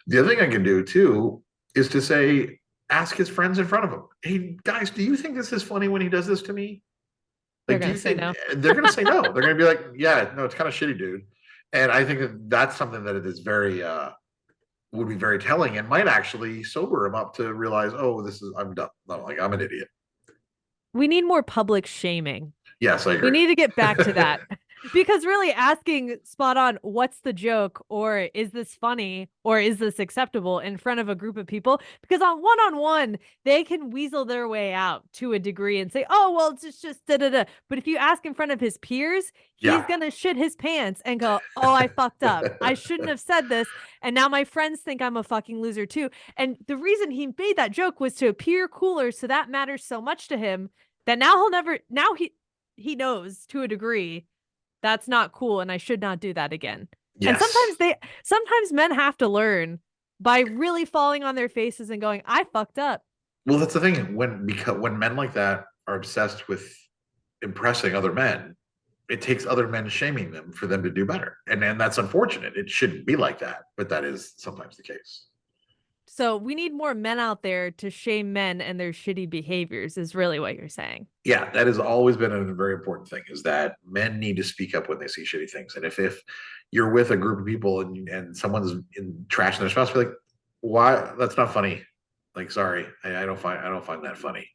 The other thing I can do too is to say, ask his friends in front of him, hey guys, do you think this is funny when he does this to me? Like, do you think they're going to say no? They're going to be like, yeah, no, it's kind of shitty, dude. And I think that's something that it is very, would be very telling, and might actually sober him up to realize, oh, I'm dumb. I'm an idiot. We need more public shaming. Yes, I agree. We need to get back to that. Because really asking spot on, what's the joke, or is this funny, or is this acceptable in front of a group of people? Because on one-on-one, they can weasel their way out to a degree and say, oh, well, it's just da-da-da. But if you ask in front of his peers, he's going to shit his pants and go, oh, I fucked up. I shouldn't have said this. And now my friends think I'm a fucking loser too. And the reason he made that joke was to appear cooler. So that matters so much to him that now he knows to a degree that's not cool, and I should not do that again. Yes. And sometimes men have to learn by really falling on their faces and going, I fucked up. Well, that's the thing. When men like that are obsessed with impressing other men, it takes other men shaming them for them to do better. And that's unfortunate. It shouldn't be like that, but that is sometimes the case. So we need more men out there to shame men and their shitty behaviors is really what you're saying. Yeah, that has always been a very important thing, is that men need to speak up when they see shitty things. And if you're with a group of people and someone's trashing their spouse, be like, why? That's not funny. Like, sorry, I don't find that funny.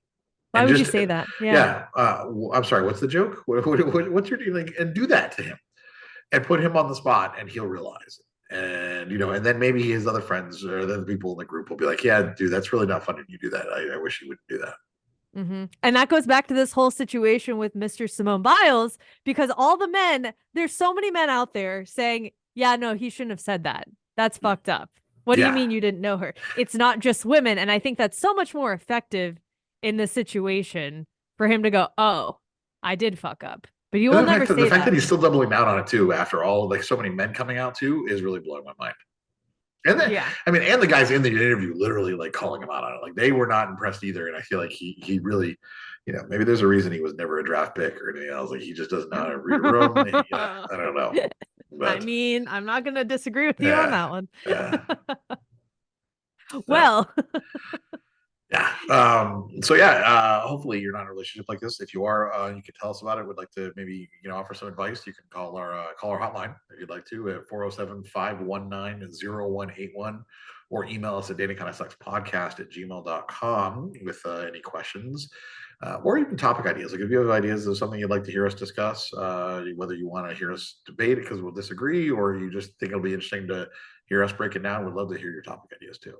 Why and would just, you say that? Yeah. I'm sorry. What's the joke? What's your deal? Like, and do that to him and put him on the spot, and he'll realize it. And, and then maybe his other friends or the people in the group will be like, yeah, dude, that's really not funny. You do that. I wish you wouldn't do that. Mm-hmm. And that goes back to this whole situation with Mr. Simone Biles, because all the men, there's so many men out there saying, yeah, no, he shouldn't have said that. That's fucked up. What do you mean you didn't know her? It's not just women. And I think that's so much more effective in this situation for him to go, oh, I did fuck up. But you will never say that. The fact that he's still doubling down on it too, after all, like so many men coming out too, is really blowing my mind. And then, and the guys in the interview literally like calling him out on it. Like they were not impressed either. And I feel like he really, maybe there's a reason he was never a draft pick or anything else. Like he just doesn't know how to read a room. I don't know. But, I mean, I'm not going to disagree with you on that one. Yeah. Well. Hopefully you're not in a relationship like this. If you are, you can tell us about it. Would like to maybe offer some advice. You can call our hotline if you'd like to at 407-519-0181, or email us at datingkindofsuckspodcast@gmail.com with any questions, or even topic ideas. Like if you have ideas of something you'd like to hear us discuss, whether you want to hear us debate it because we'll disagree, or you just think it'll be interesting to hear us break it down, we'd love to hear your topic ideas too.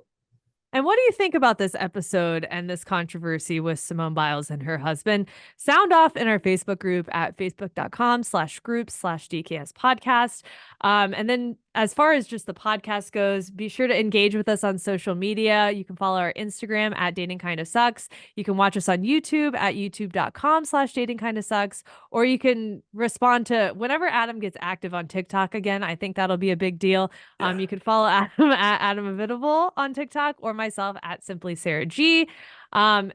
And what do you think about this episode and this controversy with Simone Biles and her husband? Sound off in our Facebook group at facebook.com/groups/DKS Podcast. And then as far as just the podcast goes, be sure to engage with us on social media. You can follow our Instagram at Dating Kinda Sucks. You can watch us on YouTube at youtube.com/Dating Kinda Sucks. Or you can respond to whenever Adam gets active on TikTok again. I think that'll be a big deal. You can follow Adam at Adam Heath on TikTok, or myself at Simply Sarah G. And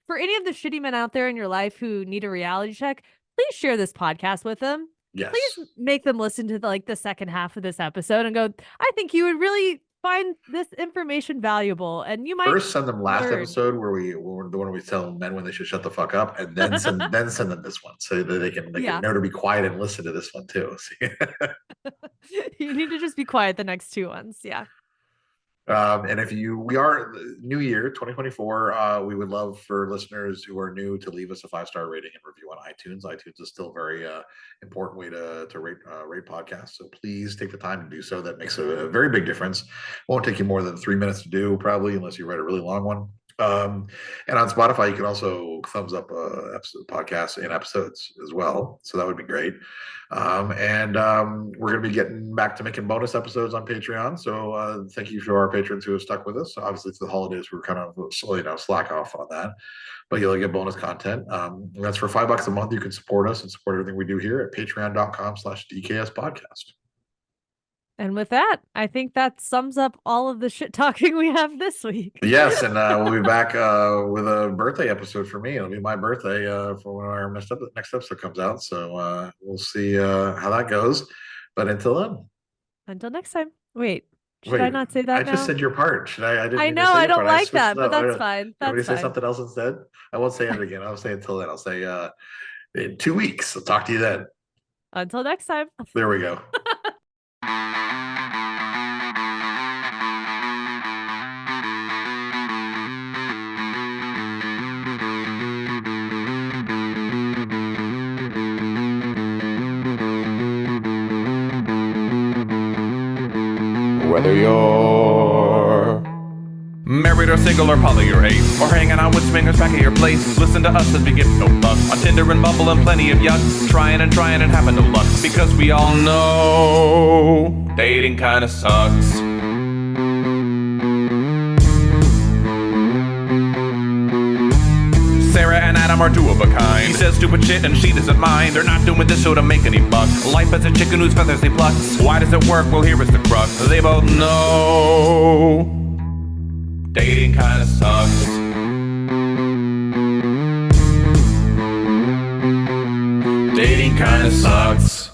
for any of the shitty men out there in your life who need a reality check, please share this podcast with them. Yes. Please make them listen to the second half of this episode and go, I think you would really find this information valuable. And you might first send them last episode where the one we tell men when they should shut the fuck up, and then send them this one so that they can know to be quiet and listen to this one too. You need to just be quiet the next two ones. Yeah. And we are new year 2024. We would love for listeners who are new to leave us a 5-star rating and review on iTunes. iTunes is still a very important way to rate podcasts. So please take the time to do so. That makes a very big difference. Won't take you more than 3 minutes to do, probably, unless you write a really long one. And on Spotify, you can also thumbs up podcasts and episodes as well. So that would be great. And we're going to be getting back to making bonus episodes on Patreon. So thank you to our patrons who have stuck with us. Obviously, it's the holidays. We're kind of slack off on that. But you'll get bonus content. That's for $5 a month. You can support us and support everything we do here at patreon.com/DKS Podcast. And with that, I think that sums up all of the shit talking we have this week. Yes, and we'll be back with a birthday episode for me. It'll be my birthday for when our next episode comes out. So we'll see how that goes. But until then. Until next time. Wait, I not say that I just said your part. Should I? I know, I don't like that, but that's fine. Can we say something else instead? I won't say it again. I'll say until then. I'll say in 2 weeks. I'll talk to you then. Until next time. There we go. Whether you're married or single or poly or ace, or hanging out with swingers back at your place, listen to us as we give no fuck on Tinder and Bumble and plenty of yuck, trying and having no luck, because we all know dating kinda sucks. Sarah and Adam are two of a kind. He says stupid shit and she doesn't mind. They're not doing this show to make any buck. Life as a chicken whose feathers they pluck. Why does it work? Well, here is the crux. They both know dating kinda sucks. Dating kinda sucks.